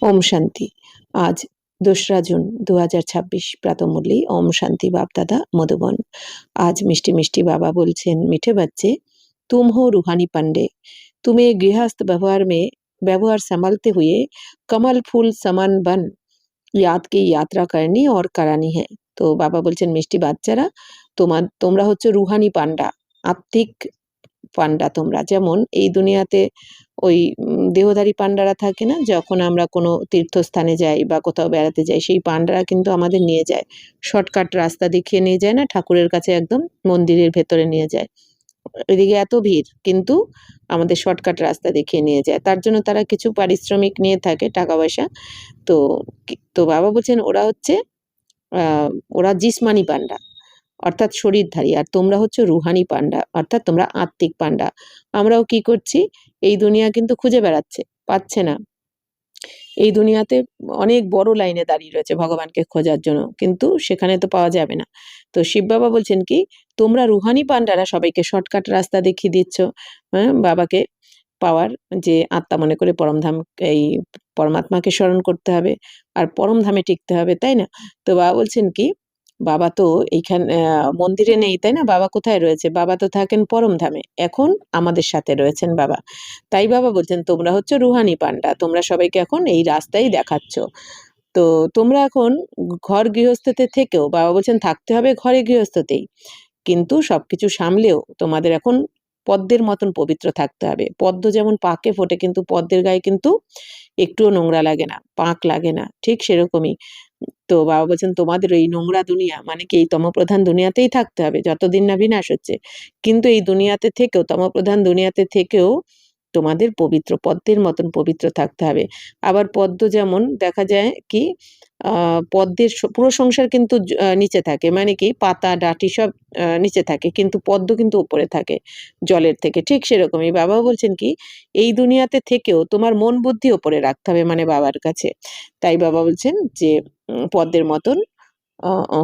ओम शांति। आज 2 जून 2026 प्रातःमुरली ओम शांति बाप दादा मधुबन। आज मिष्टी मिष्टी बाबा बोलছেন, मीठे बच्चे तुम हो रूहानी पंडे, तुम्हें गृहस्थ व्यवहार में व्यवहार संभालते हुए कमल फूल समान बन याद की यात्रा करनी और करानी है। तो बाबा बोलছেন মিষ্টি বাচ্চারা তোমরা হচ্ছে রুহানি পান্ডা, আত্মিক পান্ডা তোমরা। যেমন এই দুনিয়াতে ওই দেহধারী পান্ডারা থাকে না, যখন আমরা কোনো তীর্থস্থানে যাই বা কোথাও বেড়াতে যাই, সেই পান্ডারা কিন্তু আমাদের নিয়ে যায়, শর্টকাট রাস্তা দেখিয়ে নিয়ে যায় না, ঠাকুরের কাছে একদম মন্দিরের ভেতরে নিয়ে যায়। এদিকে এত ভিড়, কিন্তু আমাদের শর্টকাট রাস্তা দেখিয়ে নিয়ে যায়। তার জন্য তারা কিছু পারিশ্রমিক নিয়ে থাকে, টাকা পয়সা। তো তো বাবা বলছেন ওরা জিসমানি পান্ডা, অর্থাৎ শরীরধারী, আর তোমরা হচ্ছে রুহানি পান্ডা, অর্থাৎ তোমরা আত্মিক পান্ডা। আমরাও কি করছি, এই দুনিয়া কিন্তু খুঁজে বেড়াচ্ছে, পাচ্ছে না। এই দুনিয়াতে অনেক বড় লাইনে দাঁড়িয়ে রয়েছে ভগবানকে খোঁজার জন্য, কিন্তু সেখানে তো পাওয়া যাবে না। তো শিব বাবা বলছেন কি, তোমরা রুহানি পান্ডারা সবাইকে শর্টকাট রাস্তা দেখিয়ে দিচ্ছ, হ্যাঁ, বাবাকে পাওয়ার, যে আত্মা মনে করে পরমধাম, এই পরমাত্মাকে স্মরণ করতে হবে আর পরমধামে টিকতে হবে, তাই না? তো বাবা বলছেন কি, বাবা তো এইখান মন্দিরে নেই, তাই না? বাবা কোথায় রয়েছে? বাবা তো থাকেন পরমধামে, এখন আমাদের সাথে রয়েছেন বাবা। তাই বাবা বলছেন তোমরা হচ্ছে রুহানি পান্ডা, তোমরা সবাইকে এখন এই রাস্তাই দেখাচ্ছ। তো তোমরা এখন ঘর গৃহস্থতে থেকেও, বাবা বলছেন থাকতে হবে ঘরে গৃহস্থতেই, কিন্তু সবকিছু সামলেও তোমাদের এখন পদ্মের মতন পবিত্র থাকতে হবে। পদ্ম যেমন পাকে ফোটে, কিন্তু পদ্মের গায়ে কিন্তু একটুও নোংরা লাগে না, পাক লাগে না, ঠিক সেরকমই। তো বাবা বলছেন তোমাদের এই নোংরা দুনিয়া, মানে কি এই তমপ্রধান দুনিয়াতেই থাকতে হবে যতদিন না বিনাশ হচ্ছে, কিন্তু এই দুনিয়াতে থেকেও, তমপ্রধান দুনিয়াতে থেকেও তোমাদের পবিত্র পদ্মের মতন পবিত্র থাকতে হবে। আবার পদ্ম যেমন দেখা যায় কি, পদ্মের পুরো সংসার কিন্তু নিচে থাকে, মানে কি পাতা ডাঁটি সব নিচে থাকে, কিন্তু পদ্ম কিন্তু উপরে থাকে জলের থেকে। ঠিক সেরকমই বাবা বলছেন কি, এই দুনিয়াতে থেকেও তোমার মন বুদ্ধি ওপরে রাখতে হবে, মানে বাবার কাছে। তাই বাবা বলছেন যে পদ্মের মতন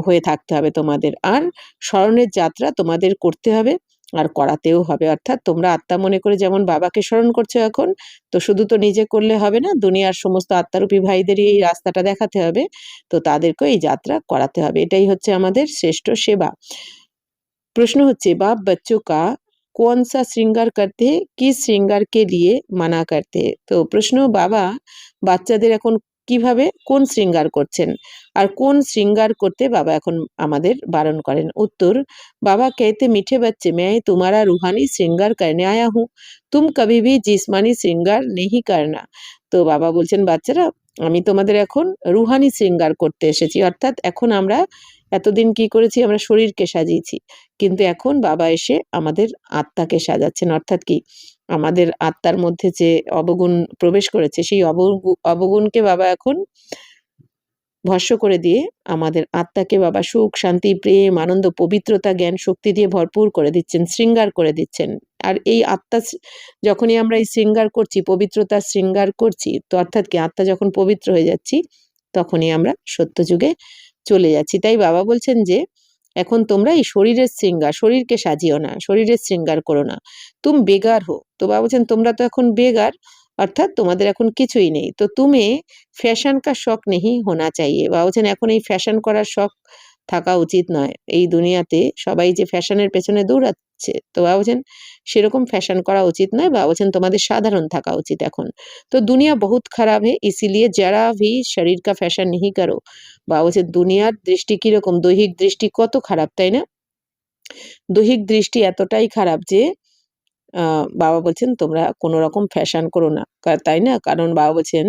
হয়ে থাকতে হবে তোমাদের, আর স্মরণের যাত্রা তোমাদের করতে হবে আর করাতেও হবে। অর্থাৎ তোমরা আত্মা মনে করে যেমন বাবাকে স্মরণ করছো এখন, তো শুধু তো নিজে করলে হবে না, দুনিয়ার সমস্ত আত্মারূপী ভাইদেরই এই রাস্তাটা দেখাতে হবে, তো তাদেরকেও এই যাত্রা করাতে হবে। এটাই হচ্ছে আমাদের শ্রেষ্ঠ সেবা। प्रश्न হচ্ছে बाप बच्चों का कौन सा श्रृंगार करते हैं, किस श्रृंगार के लिए मना करते हैं। তো প্রশ্ন, বাবা বাচ্চাদের এখন কিভাবে কোন শ্রৃঙ্গার করছেন আর কোন শ্রৃঙ্গার করতে বাবা এখন আমাদের বারণ করেন। উত্তর, बाबा कहते मीठे बच्चे मैं तुम्हारा रूहानी श्रृंगार करने आया हूँ, तुम कभी भी जिस्मानी श्रृंगार नहीं करना। তো বাবা বলছেন বাচ্চারা, আমি তোমাদের এখন রুহানি শ্রৃঙ্গার করতে এসেছি, অর্থাৎ এখন আমরা এতদিন কি করেছি, আমরা শরীরকে সাজিয়েছি, কিন্তু এখন বাবা এসে আমাদের আত্মাকে সাজাচ্ছেন। অর্থাৎ কি, আমাদের আত্মার মধ্যে যে অবগুণ প্রবেশ করেছে, সেই অবগুণকে বাবা এখন ভস্ম করে দিয়ে আমাদের আত্মাকে বাবা সুখ শান্তি প্রেম আনন্দ পবিত্রতা জ্ঞান শক্তি দিয়ে ভরপুর করে দিচ্ছেন, শৃঙ্গার করে দিচ্ছেন। আর এই আত্মা যখনই আমরা এই শৃঙ্গার করছি, পবিত্রতার শৃঙ্গার করছি, তো অর্থাৎ কি আত্মা যখন পবিত্র হয়ে যাচ্ছি, তখনই আমরা সত্য যুগে চলে যাচ্ছি। তাই বাবা বলছেন যে এখন তোমরা এই শরীরের শৃঙ্গার, শরীরকে সাজিও না, শরীরের শৃঙ্গার করো না, তুম বেগার হো। তো বাবা বলছেন তোমরা তো এখন বেগার, অর্থাৎ তোমাদের এখন কিছুই নেই, তো তুমি ফ্যাশন কা শখ নেই হোনা চাইয়ে। বাবা বলছেন এখন এই ফ্যাশন করার শখ থাকা উচিত নয়। এই দুনিয়াতে সবাই যে ফ্যাশনের পেছনে দৌড়াচ্ছে, তো বাবা বলছেন সেরকম ফ্যাশন করা উচিত নয়। বাবা বলছেন তোমাদের সাধারণ থাকা উচিত এখন। তো দুনিয়া বহুত খারাপ হে, ইসিলিয়ে যারা ভি শরীর কা ফ্যাশন নেই করো। বাবা বলছেন দুনিয়ার দৃষ্টি কিরকম, দৈহিক দৃষ্টি কত খারাপ, তাই না? দৈহিক দৃষ্টি এতটাই খারাপ যে বাবা বলছেন তোমরা কোনো রকম ফ্যাশন করো না, তাই না? কারণ বাবা বলছেন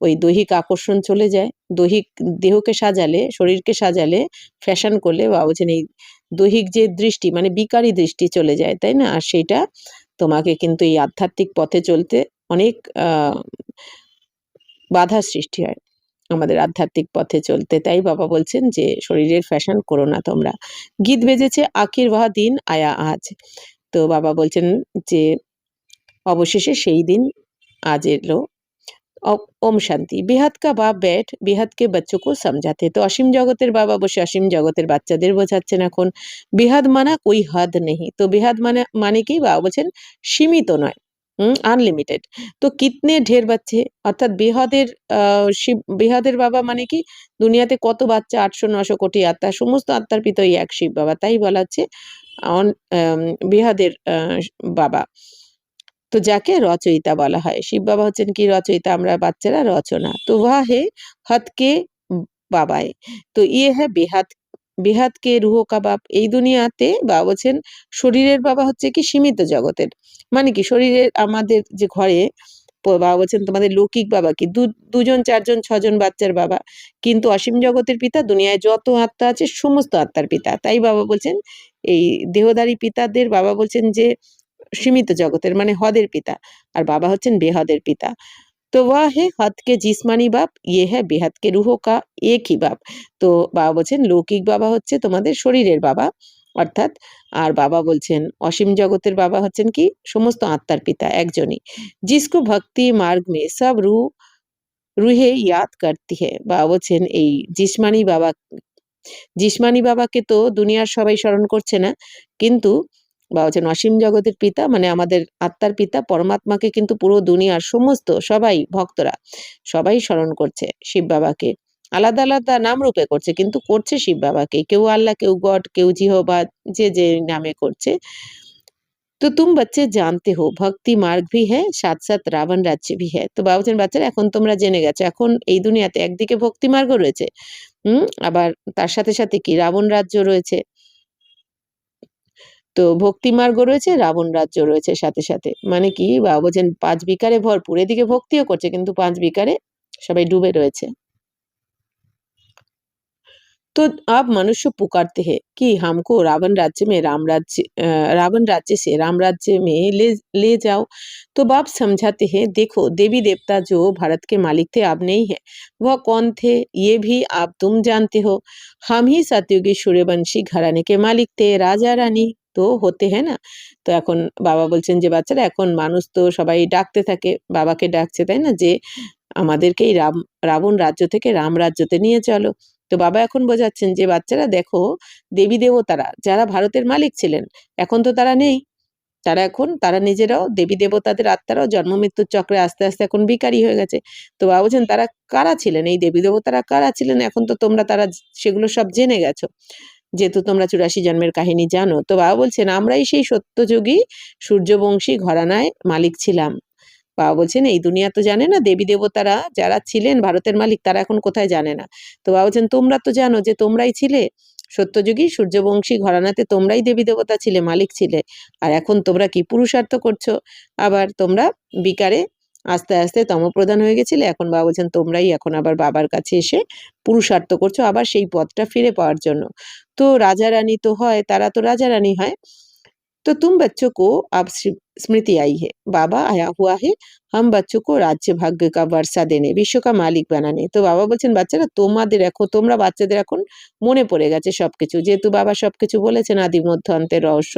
ওই দৈহিক আকর্ষণ চলে যায়, দৈহিক দেহকে সাজালে, শরীরকে সাজালে, ফ্যাশন করলে বাবা বলছেন এই দৈহিক যে দৃষ্টি, মানে বিকারী দৃষ্টি চলে যায়, তাই না? আর সেইটা তোমাকে কিন্তু এই আধ্যাত্মিক পথে চলতে অনেক বাধার সৃষ্টি হয় আমাদের আধ্যাত্মিক পথে চলতে। তাই বাবা বলছেন যে শরীরের ফ্যাশন করো না তোমরা। গীত বেজেছে আখির ওয়া দিন আয়া আজ। তো বাবা বলছেন যে অবশেষে সেই দিন আজ এলো। ওম শান্তি। বেহাদ কা বাপ बैठ बेहद के बच्चों को समझाते। তো অসীম জগতের বাবা বসে অসীম জগতের বাচ্চাদের বোঝাচ্ছেন এখন। বেহাদ মানা কোই হদ নেই। তো বেহাদ মানে কি, বাবা বলছেন সীমিত নয়, আনলিমিটেড। তো কিতনে ঢের বাচ্চে অর্থাৎ বেহাদের বাবা মানে কি দুনিয়াতে কত বাচ্চা ৮০০-৯০০ কোটি আত্মা সমস্ত আত্মার পিতা ওই এক শিব বাবা। তাই বলা হচ্ছে অন আম বেহাদের বাবা। তো যাকে রচয়িতা বলা হয়। শিব বাবা হচ্ছেন কি রচয়িতা, আমরা বাচ্চারা রচনা। তো ওয়া হে হদ কে বাবায়। তো ইয়ে হ্যাঁ বেহাত বেহাত কে রুহ কা বাপ। এই দুনিয়াতে বাবা বলছেন শরীরের বাবা হচ্ছে কি সীমিত জগতের। মানে কি শরীরের আমাদের যে ঘরে বাবা বলছেন তোমাদের লৌকিক বাবা কি ২ জন ৪ জন ৬ জন বাচ্চার বাবা। কিন্তু অসীম জগতের পিতা দুনিয়ায় যত আত্মা আছে সমস্ত আত্মার পিতা। তাই বাবা বলছেন এই দেহধারী পিতাদের বাবা বলছেন যে সীমিত জগতের মানে হদের পিতা। আর বাবা হচ্ছেন বেহদের পিতা। तो वह है हद के जिस्मानी बाप, ये है बेहद के रूहों का एक ही बाप। তো বাবা বলছেন লৌকিক বাবা হচ্ছে তোমাদের শরীরের বাবা অর্থাৎ আর বাবা বলছেন অসীম জগতের বাবা হচ্ছেন কি সমস্ত আত্মার পিতা একজনই। जिसको भक्ति मार्ग में सब रूहें याद करती है। বাবা বলছেন এই জিসমানি বাবাকে তো দুনিয়ার সবাই স্মরণ করছে না, কিন্তু বাবা হচ্ছেন অসীম জগতের পিতা মানে আমাদের আত্মার পিতা পরমাত্মাকে কিন্তু পুরো দুনিয়ার সমস্ত সবাই ভক্তরা সবাই স্মরণ করছে শিব বাবাকে। আলাদা আলাদা নাম রূপে করছে কিন্তু করছে শিব বাবাকে। কেউ আল্লাহ, কেউ গড, কেউ জিহোবা যে নামে করছে। তো তুম বাচ্চে জানতে হো ভক্তি মার্গ ভি হ্যায় সাথ রাবণ রাজ্য ভি হ্যায়। তো বাবা বলছেন বাচ্চারা এখন তোমরা জেনে গেছো এখন এই দুনিয়াতে একদিকে ভক্তি মার্গ রয়েছে আবার তার সাথে সাথে কি রাবণ রাজ্য রয়েছে। তো ভক্তি মার্গ রয়েছে, রাবণ রাজ্য রয়েছে সাথে সাথে। মানে কি বাবা বলছেন ৫ বিকারে ভরপুর। এদিকে ভক্তিও করছে কিন্তু ৫ বিকারে সবাই ডুবে রয়েছে। तो अब मनुष्य पुकारते हैं कि हमको रावण राज्य से राम राज्य में ले जाओ। तो बाप समझाते हैं देखो देवी देवता जो भारत के मालिक थे अब नहीं है। वह कौन थे ये भी आप तुम जानते हो। हम ही सतयुगी सूर्यवंशी घराने के मालिक थे राजा रानी তো হতে হ্যাঁ না। তো এখন বাবা বলছেন যে বাচ্চারা এখন মানুষ তো সবাই ডাকতে থাকে বাবাকে ডাকছে তাই না যে আমাদেরকে এই রাবণ রাজ্য থেকে রাম রাজ্যতে নিয়ে চলো। তো বাবা এখন বোঝাচ্ছেন যে বাচ্চারা দেখো দেবী দেবতারা যারা ভারতের মালিক ছিলেন এখন তো তারা নেই। তারা নিজেরাও দেবী দেবতাদের আত্মারাও জন্ম মৃত্যুর চক্রে আস্তে আস্তে এখন বিকারী হয়ে গেছে। তো বাবা বলছেন তারা কারা ছিলেন এই দেবী দেবতারা কারা ছিলেন এখন তো তোমরা সেগুলো সব জেনে গেছো যেহেতু তোমরা ৮৪ জন্মের কাহিনী জানো। তো বাবা বলছেন আমরাই সেই সত্যযুগী সূর্যবংশী ঘরানায় মালিক ছিলাম। বাবা বলছেন এই দুনিয়া তো জানে না দেবী দেবতারা যারা ছিলেন ভারতের মালিক তারা এখন কোথায় জানে না। তো বাবা বলছেন তোমরা তো জানো যে তোমরাই ছিলে সত্যযুগী সূর্যবংশী ঘরানাতে তোমরাই দেবী দেবতা ছিলে মালিক ছিলে। আর এখন তোমরা কি পুরুষার্থ করছো আবার তোমরা বিকারে আস্তে আস্তে তমপ্রধান হয়ে গেছিলে। এখন বাবা বলছেন তোমরাই এখন আবার বাবার কাছে এসে পুরুষার্থ করছো আবার সেই পদটা ফিরে পাওয়ার জন্য। তো রাজা রানী তো হয় তারা তো রাজা রানী হয়। तो तुम बच्चों को अब स्मृति आई है बाबा आया हुआ है हम बच्चों को राज्य भाग्य का वर्षा देने विश्व का मालिक বানানে। তো বাবা বলছেন বাচ্চারা তোমাদের এখন তোমরা বাচ্চাদের এখন মনে পড়ে গেছে সবকিছু যেহেতু বাবা সবকিছু বলেছেন আদি মধ্য অন্তের রহস্য।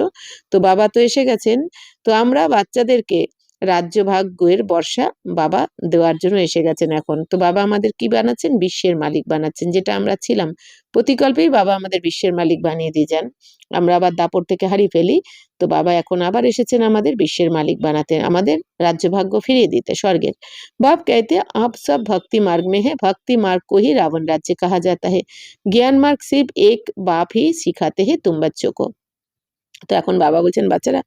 তো বাবা তো এসে গেছেন। তো আমরা বাচ্চাদেরকে রাজ্য ভাগ্যের বর্ষা বাবা দেওয়ার জন্য এসে গেছেন এখন। তো বাবা আমাদের কি বানাচ্ছেন বিশ্বের মালিক বানাচ্ছেন যেটা আমরা ছিলাম প্রতিকল্পেই বাবা আমাদের বিশ্বের মালিক বানিয়ে দিয়ে যান। আমরা আবার দাপট থেকে হারিয়ে ফেলি। তো বাবা এখন আবার এসেছেন আমাদের বিশ্বের মালিক বানাতে আমাদের রাজ্যভাগ্য ফিরিয়ে দিতে স্বর্গের। बाप कहते हैं आप सब भक्ति मार्ग में है भक्ति मार्ग को ही रावण राज्य कहा जाता है ज्ञान मार्ग सिर्फ एक बाप ही सिखाते हैं तुम बच्चों को। তো এখন বাবা বলছেন বাচ্চারা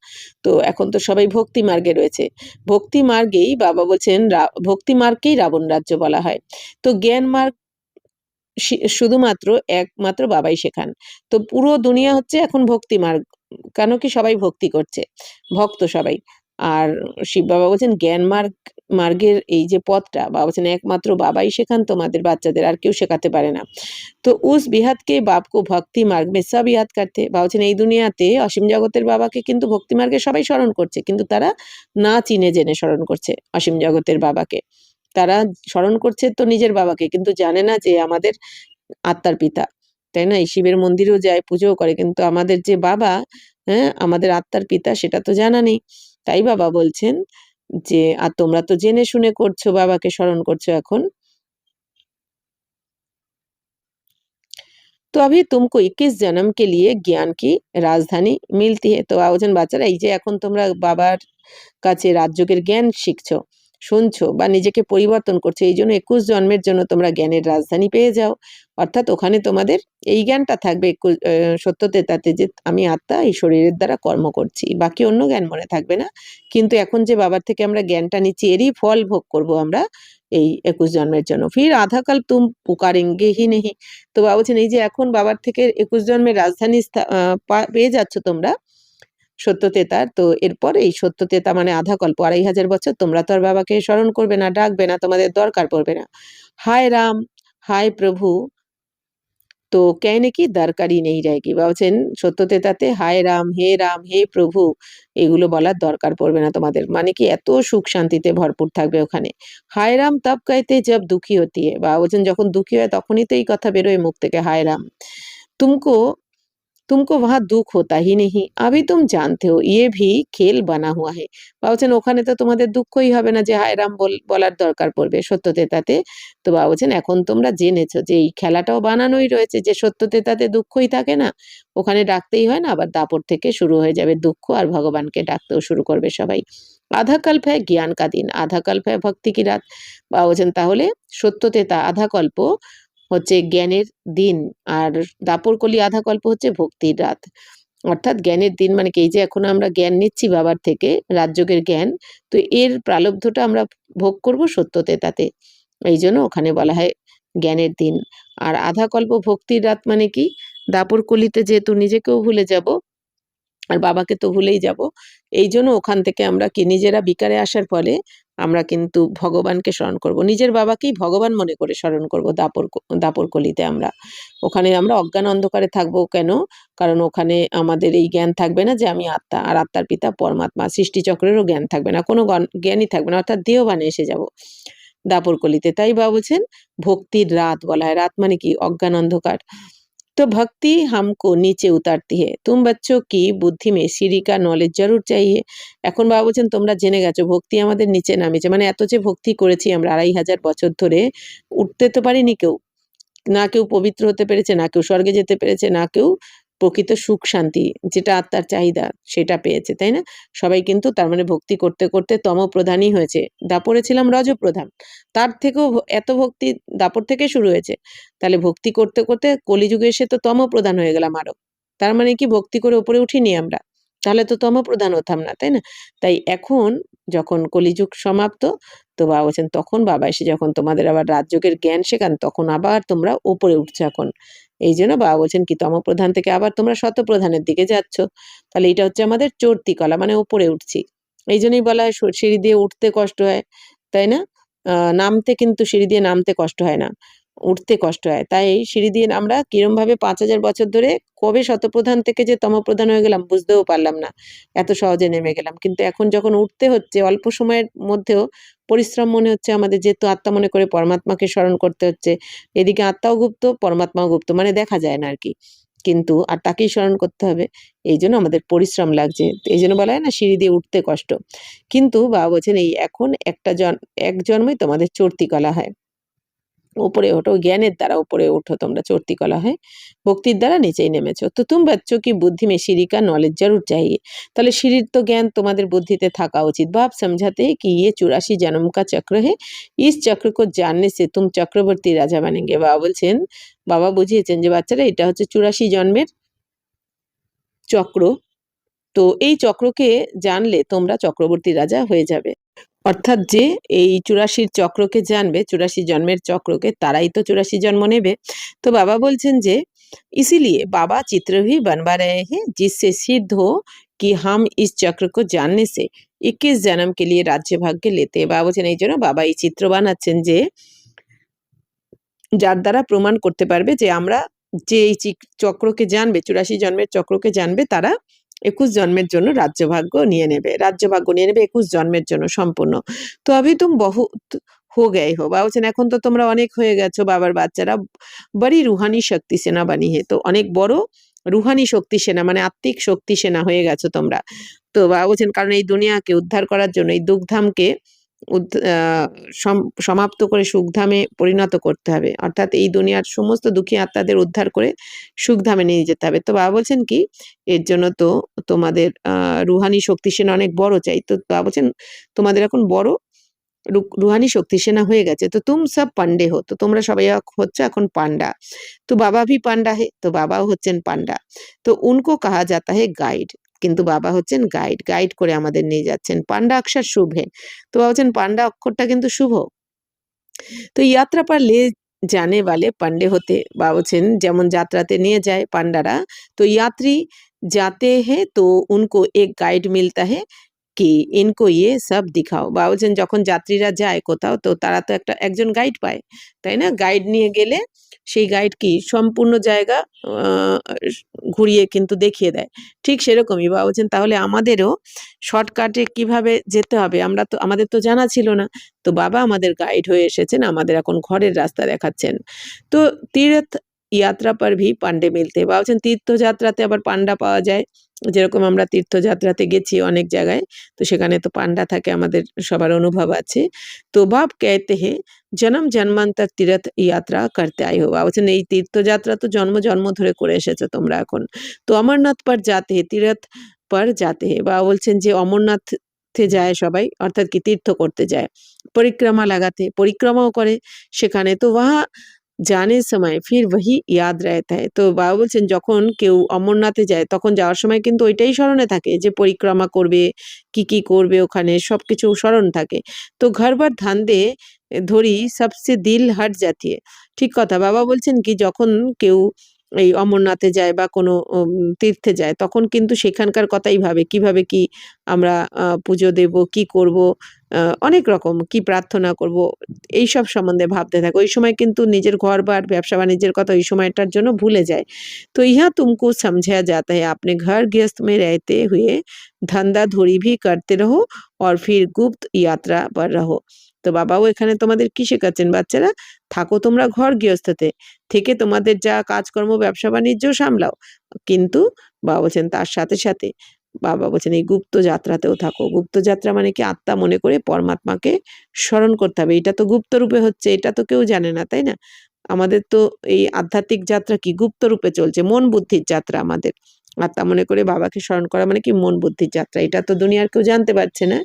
তো এখন তো সবাই ভক্তি মার্গে রয়েছে ভক্তি মার্গেই বাবা বলছেন ভক্তি মার্গকেই রাবণ রাজ্য বলা হয়। তো জ্ঞান মার্গ শুধুমাত্র একমাত্র বাবাই শেখান। তো পুরো দুনিয়া হচ্ছে এখন ভক্তি মার্গ। কেন কি সবাই ভক্তি করছে, ভক্ত সবাই। আর শিব বাবা বলছেন জ্ঞান মার্গের এই যে পথটা বাবা বলছেন একমাত্র বাবাই শেখান তোমাদের বাচ্চাদের আর কেউ শেখাতে পারে না। তো উস বিহাতকে বাপকো ভক্তি মার্গ মে সব ইয়াদ করতে বাবা বলছেন এই দুনিয়াতে অসীম জগতের বাবাকে কিন্তু ভক্তি মার্গে সবাই স্মরণ করছে কিন্তু তারা না চিনে জেনে স্মরণ করছে অসীম জগতের বাবাকে। তারা স্মরণ করছে তো নিজের বাবাকে কিন্তু জানে না যে আমাদের আত্মার পিতা তাই না এই শিবের মন্দিরেও যায় পুজোও করে কিন্তু আমাদের যে বাবা হ্যাঁ আমাদের আত্মার পিতা সেটা তো জানা নেই। তাই বাবা বলছেন যে আর তোমরা তো জেনে শুনে করছো বাবাকে স্মরণ করছো এখন। তো अभी तुमको 21 जन्म के लिए ज्ञान की राजधानी मिलती है। তো বলছেন বাচ্চারা এই যে এখন তোমরা বাবার কাছে রাজযোগের জ্ঞান শিখছো, শুনছো বা নিজেকে পরিবর্তন করছো, এই জন্য 21 জন্মের জন্য তোমরা জ্ঞানের রাজধানী পেয়ে যাও। অর্থাৎ ওখানে তোমাদের এই জ্ঞানটা থাকবে সত্যতেতাতে যে আমি আত্মা এই শরীরের দ্বারা কর্ম করছি, বাকি অন্য জ্ঞান মনে থাকবে না। কিন্তু এখন যে বাবার থেকে আমরা জ্ঞানটা নিচ্ছি এরই ফল ভোগ করব আমরা এই 21 জন্মের জন্য। ফির আধা কাল তুম পুকারেঙ্গে হি নেহি। তো বাবা বলছেন এই যে এখন বাবার থেকে 21 জন্মের রাজধানী পেয়ে যাচ্ছ তোমরা সত্যতেতার, তো এরপর এই সত্যতেতা মানে আধা কল্প 2500 বছর তোমরা তো আর বাবাকে স্মরণ করবে না, ডাকবে না, তোমাদের দরকার পড়বে না। হায় রাম, হায় প্রভু, তো कहने की দরকারই নেই रहेगी। বাবা বলছেন সত্যতেতাতে হায় রাম, হে প্রভু এগুলো বলার দরকার পড়বে না তোমাদের। মানে কি এত সুখ শান্তিতে ভরপুর থাকবে ওখানে। হায় রাম তব कहते जब दुखी होती है। বাবা বলছেন যখন দুঃখী হয় তখনই তো এই কথা বেরোয় মুখ থেকে হায় রাম। तुमको तुमको वहाँ दुःখ होता ही नहीं, अभी तुम जानते हो ये भी खेल बना हुआ है। বাবা বলছেন ওখানে তো তোমাদের দুঃখই হবে না যে হায় রাম বলার দরকার পড়বে সত্যতেতাতে। তো বাবা বলছেন এখন তোমরা জেনেছো যে এই খেলাটাও বানানোই রয়েছে, যে সত্যতেতাতে দুঃখই থাকে না, ওখানে ডাকতেই হয় না, আবার দাপর থেকে শুরু হয়ে যাবে দুঃখ, আর ভগবানকে ডাকতেও শুরু করবে সবাই। আধা কল্প হ্যায় জ্ঞান কা দিন, আধা কল্প হ্যায় ভক্তি কি রাত। বাবা বলছেন তাহলে সত্যতেতা আধা কল্প হচ্ছে জ্ঞানের দিন, আর দাপরকলি আধা কল্প হচ্ছে ভক্তির রাত। অর্থাৎ জ্ঞানের দিন মানে কি এই যে এখন আমরা জ্ঞান নিচ্ছি বাবার থেকে রাজযোগের জ্ঞান, তো এর প্রালব্ধটা আমরা ভোগ করব সত্যতেতাতে, এই জন্য ওখানে বলা হয় জ্ঞানের দিন। আর আধা কল্প ভক্তির রাত মানে কি দাপরকলিতে যেহেতু নিজেকেও ভুলে যাব আর বাবাকে তো ভুলেই যাব, এই জন্য ওখান থেকে আমরা কি নিজেরা বিকারে আসার ফলে আমরা কিন্তু ভগবানকে স্মরণ করব, নিজের বাবাকেই ভগবান মনে করে স্মরণ করব দাপরকলিতে আমরা। ওখানে আমরা অজ্ঞান অন্ধকারে থাকবো কেন? কারণ ওখানে আমাদের এই জ্ঞান থাকবে না যে আমি আত্মা, আর আত্মার পিতা পরমাত্মা, সৃষ্টিচক্রেরও জ্ঞান থাকবে না, কোনো জ্ঞানই থাকবে না, অর্থাৎ দেহবানে এসে যাব দাপরকলিতে। তাই বাবা বলছেন ভক্তির রাত বলা হয়। রাত মানে কি অজ্ঞান অন্ধকার। तो भक्ति हमको नीचे उतारती है, तुम बच्चों की বুদ্ধি में सीढ़ी का नॉलेज जरूर चाहिए। এখন বাবা বলছেন তোমরা জেনে গেছো ভক্তি আমাদের নিচে নামিয়েছে, মানে এত যে ভক্তি করেছি আমরা 2500 বছর ধরে, উঠতে তো পারিনি কেউ, না কেউ পবিত্র হতে পেরেছে, না কেউ স্বর্গে যেতে পেরেছে, না কেউ প্রকৃত সুখ শান্তি যেটা আত্মার চাহিদা সেটা পেয়েছে, তাই না? সবাই কিন্তু তার মানে ভক্তি করতে করতে তমপ্রধানই হয়েছে। দাপরে ছিলাম রজপ্রধান, তার থেকেও এত ভক্তি দাপর থেকে শুরু হয়েছে। তাহলে ভক্তি করতে করতে কলিযুগে এসে তো তমপ্রধান হয়ে গেলাম আরো। তার মানে কি ভক্তি করে উপরে উঠিনি আমরা, তাহলে তো তমপ্রধান হতাম না, তাই না? তাই এখন যখন কলিযুগ সমাপ্ত, তো বাবা বলছেন তখন বাবা এসে যখন তোমাদের আবার রাজযোগের জ্ঞান শেখান তখন আবার তোমরা উপরে উঠছো এখন। এই জন্য বাবা বলছেন কি তমপ্রধান থেকে আবার তোমরা শতপ্রধানের দিকে যাচ্ছ। তাহলে এটা হচ্ছে আমাদের চড়তি কলা, মানে উপরে উঠছি। এই জন্যই বলা হয় সিঁড়ি দিয়ে উঠতে কষ্ট হয়, তাই না? নামতে কিন্তু সিঁড়ি দিয়ে নামতে কষ্ট হয় না, উঠতে কষ্ট হয়। তাই সিঁড়ি দিয়ে আমরা কিরমভাবে 5000 বছর ধরে কবে শতপ্রধান থেকে যে তমপ্রধান হয়ে গেলাম বুঝতেও পারলাম না, এত সহজে নেমে গেলাম। কিন্তু এখন যখন উঠতে হচ্ছে অল্প সময়ের মধ্যেও পরিশ্রম মনে হচ্ছে আমাদের, যেহেতু আত্মা মনে করে পরমাত্মাকে স্মরণ করতে হচ্ছে, এদিকে আত্মাও গুপ্ত পরমাত্মাও গুপ্ত, মানে দেখা যায় না আর কি, কিন্তু আর তাকেই স্মরণ করতে হবে, এই জন্য আমাদের পরিশ্রম লাগছে। এই জন্য বলা হয় না সিঁড়ি দিয়ে উঠতে কষ্ট। কিন্তু বাবা বলছেন এই এখন এক জন্মই তোমাদের চড়তি কলা হয়, উপরে ওঠো, জ্ঞানের দ্বারা উপরে ওঠো তোমরা, চড়তি কলা হয়, ভক্তির দ্বারা নিচেই নেমেছো। তো তুম बच्चों की बुद्धि में सीढ़ी का नॉलेज जरूर चाहिए। তাহলে সিঁড়ির তো জ্ঞান তোমাদের বুদ্ধিতে থাকা উচিত। बाप समझाते हैं कि ये 84 जन्म का चक्र है, इस चक्र को जानने से तुम चक्रवर्ती राजा बनेंगे। বাবা বলছেন, বাবা বুঝিয়েছেন যে বাচ্চারা এটা হচ্ছে 84 জন্মের চক্র, তো এই চক্রকে জানলে তোমরা চক্রবর্তী রাজা হয়ে যাবে। অর্থাৎ যে এই 84 চক্রকে জানবে, 84 জন্মের চক্রকে, তারাই তো 84 জন্ম নেবে। তো বাবা বলছেন যে इसीलिए बाबा चित्र भी बनवा रहे हैं जिससे सिद्ध हो कि हम इस चक्र को जानने से 21 जन्म के लिए राज्य भाग्य लेते हैं। বাবা বলছেন এই জন্য বাবা এই চিত্র বানাচ্ছেন যে যার দ্বারা প্রমাণ করতে পারবে যে আমরা যে এই চক্রকে জানবে, 84 জন্মের চক্রকে জানবে, তারা 21 জন্মের জন্য রাজ্যভাগ্য নিয়ে নেবে, 21 জন্মের জন্য সম্পূর্ণ। তো अभी तुम बहुत हो गए हो। বাবা বলছেন এখন তো তোমরা অনেক হয়ে গেছো বাবার বাচ্চারা, বড়ি রুহানি শক্তি সেনা বানি হে, তো অনেক বড় রুহানি শক্তি সেনা মানে আত্মিক শক্তি সেনা হয়ে গেছো তোমরা। তো বাবা বলছেন কারণ এই দুনিয়াকে উদ্ধার করার জন্য, এই দুঃখধামকে সমাপ্ত করে সুখধামে পরিণত করতে হবে, অর্থাৎ এই দুনিয়ার সমস্ত দুঃখী আত্মাদের উদ্ধার করে সুখধামে নিয়ে যেতে হবে। তো বাবা বলছেন কি, এর জন্য তো তোমাদের রুহানি শক্তি সেনা অনেক বড় চাই। তো বাবা বলছেন তোমাদের এখন বড় রুহানি শক্তি সেনা হয়ে গেছে, তো তুম সব পান্ডে হো, তো তোমরা সবাই হচ্ছে এখন পান্ডা। তো বাবা ভি পান্ডা হে, তো বাবাও হচ্ছেন পান্ডা। তো উনকো কাহা যাতা হে গাইড, কিন্তু বাবা হচ্ছেন গাইড, গাইড করে আমাদের নিয়ে যাচ্ছেন। পান্ডা অক্ষর শুভ হে, তো বাবা বলছেন পান্ডা অক্ষরটা কিন্তু শুভ। তো यात्रा पर ले जाने वाले पांडे होते, বা বলছেন যেমন যাত্রাতে নিয়ে যায় পান্ডারা, তো यात्री जाते हैं तो उनको एक गाइड मिलता है কি ইনকো ইয়ে সব দিখাও, বা বলছেন যখন যাত্রীরা যায় কোথাও তো তারা তো একজন গাইড পায়, তাই না? গাইড নিয়ে গেলে সেই গাইড কি সম্পূর্ণ জায়গা আহ, ঘুরিয়ে কিন্তু দেখিয়ে দেয়। ঠিক সেরকমই বাবা বলছেন তাহলে আমাদেরও শর্টকাটে কিভাবে যেতে হবে আমাদের তো জানা ছিল না, তো বাবা আমাদের গাইড হয়ে এসেছেন, আমাদের এখন ঘরের রাস্তা দেখাচ্ছেন। তো তীর্থ यात्रा पर भी পান্ডে মিলতে, বা বলছেন তীর্থযাত্রাতে আবার পান্ডা পাওয়া যায়। যেরকম আমরা তীর্থযাত্রাতে গেছি অনেক জায়গায়, তো সেখানে তো পান্ডা থাকে, আমাদের সবার অনুভব আছে। তো বাপ कहते हैं জনম জন্মান্তর তীর্থ यात्रा करते आए हो, বা বলছেন এই তীর্থযাত্রা তো জন্ম জন্ম ধরে করে এসেছো তোমরা এখন। তো অমরনাথ पर जाते हैं তীর্থ पर जाते हैं, বা বলছেন যে অমরনাথে যায় সবাই, অর্থাৎ কি তীর্থ করতে যায়। পরিক্রমা লাগাতে, পরিক্রমাও করে সেখানে, তো ওয়াহা জানে সময় ফির वही याद रहता है, তো বাবা বলছেন যখন কেউ অমরনাথে যায় তখন যাওয়ার সময় কিন্তু ওইটাই স্মরণে থাকে যে পরিক্রমা করবে, কি কি করবে ওখানে সবকিছু স্মরণ থাকে। তো ঘর বার ধান্দে ধরি সবসে দিল হাট জাতিয়ে, ঠিক কথা বাবা বলছেন কি যখন কেউ এই অমরনাথে যায় বা কোনো তীর্থে যায় তখন কিন্তু সেখানকার কথাই ভাবে, কিভাবে কি আমরা পুজো দেব, কি করব, অনেক রকম কি প্রার্থনা করব, এইসব সম্বন্ধে ভাবতে থাকে। ওই সময় কিন্তু নিজের ঘর-বার, ব্যবসা-বাণিজ্যের কথা ওই সময়টার জন্য ভুলে যায়। तो यहाँ तुमको समझाया जाता है अपने घर गृहस्थ में रहते हुए धंधा-धूरी भी करते रहो और फिर गुप्त यात्रा पर रहो। তো বাবাও এখানে তোমাদের কি শেখাচ্ছেন বাচ্চারা? থাকো তোমরা ঘর গৃহস্থতে, থেকে তোমাদের যা কাজকর্ম, ব্যবসা-বাণিজ্য সামলাও। কিন্তু বাবা বলছেন তার সাথে, সাথে বাবা বলছেন এই গুপ্ত যাত্রাতেও থাকো। গুপ্ত যাত্রা মানে কি আত্মা মনে করে পরমাত্মাকে স্মরণ করতে হবে। এটা তো গুপ্ত রূপে হচ্ছে, এটা তো কেউ জানে না, তাই না? আমাদের তো এই আধ্যাত্মিক যাত্রা কি গুপ্ত রূপে চলছে, মন বুদ্ধির যাত্রা আমাদের। আত্মা মনে করে বাবাকে স্মরণ করা মানে কি মন বুদ্ধির যাত্রা। এটা তো দুনিয়ার কেউ জানতে পারছে না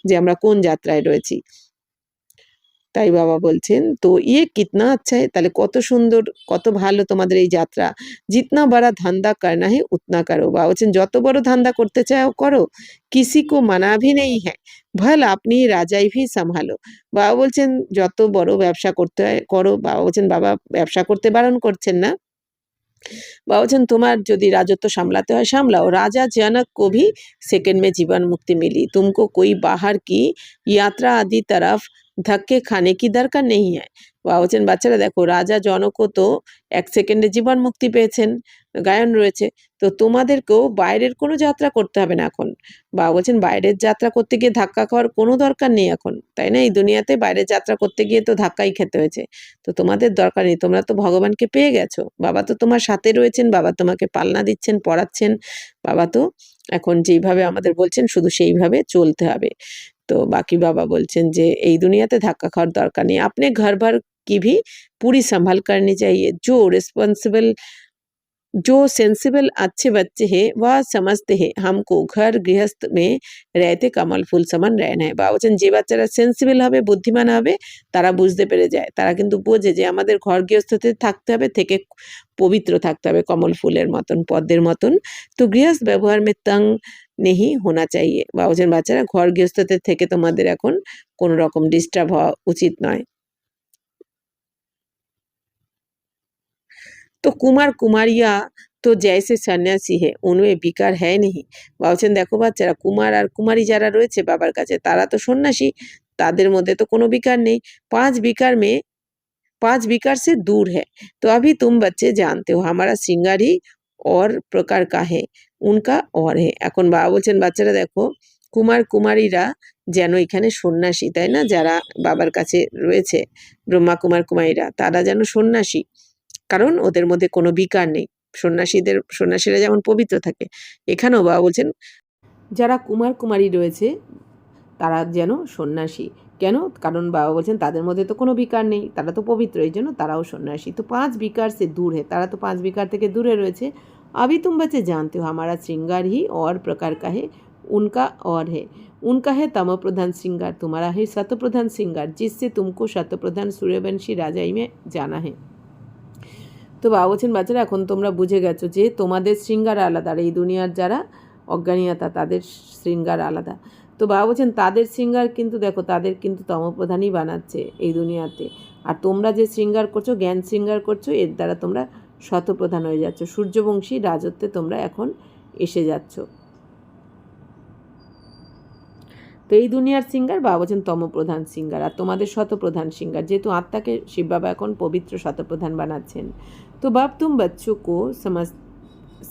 যে আমরা কোন যাত্রায় রয়েছি। তাই বাবা বলছেন তো ইয়ে কিতনা আচ্ছা है, তাহলে কত সুন্দর, কত ভালো তোমাদের এই যাত্রা। জিতনা বড়া ধান্দা করনা है উতনা করো, বাবা বলছেন যত বড় ধান্দা করতে চাও করো, কিসি কো মানা ভি নেই হ্যায়, ভল আপনি রাজাই ভি সামহালো। বাবা বলছেন যত বড় ব্যবসা করতে হয় করো, বাবা বলছেন বাবা ব্যবসা করতে বারণ করছেন না, বাবা বলছেন তোমার যদি রাজত্ব সামলাতে হয় সামলাও। রাজা जनक को भी सेकंड में जीवन मुक्ति मिली, तुमको कोई बाहर की यात्रा आदि तरफ धक्के खाने की दरकार नहीं है। বাবা বলছেন বাচ্চারা দেখো রাজা জনকও তো 1 সেকেন্ডে জীবন মুক্তি পেয়েছেন, গায়ন রয়েছে। তো তোমাদেরকেও বাইরের কোনো যাত্রা করতে হবে না এখন। বাবা বলছেন বাইরের যাত্রা করতে গিয়ে ধাক্কা খাওয়ার কোনো দরকার নেই এখন, তাই না? এই দুনিয়াতে বাইরের যাত্রা করতে গিয়ে তো ধাক্কাই খেতে হয়েছে। তো তোমাদের দরকার নেই, তোমরা তো ভগবানকে পেয়ে গেছো, বাবা তো তোমার সাথে রয়েছেন, বাবা তোমাকে পালনা দিচ্ছেন, পড়াচ্ছেন, বাবা তো এখন যেইভাবে আমাদের বলছেন শুধু সেইভাবে চলতে হবে। তো বাকি বাবা বলছেন যে এই দুনিয়াতে ধাক্কা খাওয়ার দরকার নেই, আপনি घर भर की भी पूरी संभाल करनी चाहिए। जो सेंसिबल अच्छे बच्चे हैं वह समझते हैं हमको घर गृहस्थ में रहते कमल ফুল সমান रहना है। বা বলছেন যে বাচ্চারা সেন্সিবল হবে, বুদ্ধিমান হবে, তারা বুঝতে পেরে যায়, তারা কিন্তু বোঝে যে আমাদের ঘর গৃহস্থতে থাকতে হবে, থেকে পবিত্র থাকতে হবে কমল ফুলের মতন, পদ্মের মতন। তো গৃহস্থ ব্যবহার মে তং নেহি হোনা চাইয়ে, বা বলছেন বাচ্চারা ঘর গৃহস্থতে থেকে তোমাদের এখন কোনো রকম ডিস্টার্ব হওয়া উচিত নয়। তো কুমার কুমারিয়া তো জैसे সন্ন্যাসী হে উনমে বিকার হ্যায় নেহি, বলছেন দেখো বাচ্চারা কুমার আর কুমারী যারা রয়েছে বাবার কাছে তারা তো সন্ন্যাসী, তাদের মধ্যে তো কোনো বিকার নেই। 5 বিকার মে 5 विकार से दूर है। तो अभी तुम बच्चे जानते हो हमारा श्रृंगार ही और प्रकार का है, उनका और है। এখন বাবা বলছেন বাচ্চারা দেখো কুমার কুমারীরা যেন এখানে সন্ন্যাসী, তাই না? যারা বাবার কাছে রয়েছে ব্রহ্মা কুমার কুমারীরা তারা যেন সন্ন্যাসী, কারণ ওদের মধ্যে কোনো বিকার নেই। সন্ন্যাসীরা যেমন পবিত্র থাকে, এখানেও বাবা বলছেন যারা কুমার কুমারী রয়েছে তারা যেন সন্ন্যাসী, কেন? কারণ বাবা বলছেন তাদের মধ্যে তো কোনো বিকার নেই, তারা তো পবিত্র, এই জন্য তারাও সন্ন্যাসী। তো 5 विकार से दूर है, তারা তো 5 विकार থেকে দূরে রয়েছে। अभी तुम बच्चे जानते हो हमारा श्रृंगार ही और प्रकार का है, उनका और है। उनका है तमो प्रधान श्रृंगार, तुम्हारा है सतो प्रधान श्रृंगार, जिससे तुमको शतो प्रधान सूर्यवंशी राजाई में जाना है। তো বাবা বলছেন বাচ্চারা এখন তোমরা বুঝে গেছো যে তোমাদের শৃঙ্গার আলাদা, আর এই দুনিয়ার যারা অজ্ঞানীয়তা তাদের শৃঙ্গার আলাদা। তো বাবা বলছেন তাদের শৃঙ্গার কিন্তু দেখো তাদের কিন্তু তমপ্রধানই বানাচ্ছে এই দুনিয়াতে, আর তোমরা যে শৃঙ্গার করছো জ্ঞান শৃঙ্গার করছো, এর দ্বারা তোমরা শতপ্রধান হয়ে যাচ্ছ, সূর্যবংশী রাজত্বে তোমরা এখন এসে যাচ্ছ। তো এই দুনিয়ার সিঙ্গার বাবা বলছেন তমপ্রধান সিঙ্গার, আর তোমাদের শতপ্রধান সিঙ্গার, যেহেতু আত্মাকে শিব বাবা এখন পবিত্র শতপ্রধান বানাচ্ছেন। তো বাপ তুম बच्चों को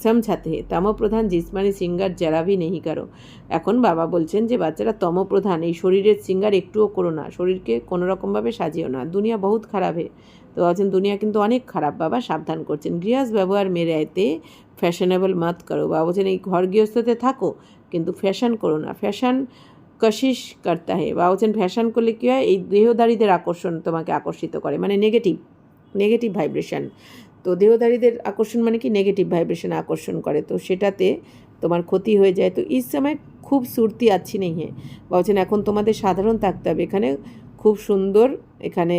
समझाते हैं তমপ্রধান জিসমানি সিঙ্গার যারা ভি নেই করো। এখন বাবা বলছেন যে বাচ্চারা তমপ্রধান এই শরীরের সিঙ্গার একটুও করো না, শরীরকে কোনো রকমভাবে সাজিও না, দুনিয়া বহুত খারাপ হে। তো বলছেন দুনিয়া কিন্তু অনেক খারাপ, বাবা সাবধান করছেন। গৃহস্থ ব্যবহার মেরে আয়তে ফ্যাশনেবল মত করো, বাবা বলছেন এই ঘর গৃহস্থতে থাকো কিন্তু ফ্যাশন করো না, ফ্যাশন কশিস করতে হয়। বা বলছেন ফ্যাশন করলে কী হয়, এই দেহধারীদের আকর্ষণ তোমাকে আকর্ষিত করে, মানে নেগেটিভ ভাইব্রেশন। তো দেহধারীদের আকর্ষণ মানে কি নেগেটিভ ভাইব্রেশন আকর্ষণ করে, তো সেটাতে তোমার ক্ষতি হয়ে যায়। তো এই সময় খুব সুরতি আচ্ছি নেই হ্যাঁ, বলছেন এখন তোমাদের সাধারণ থাকতে হবে, এখানে খুব সুন্দর এখানে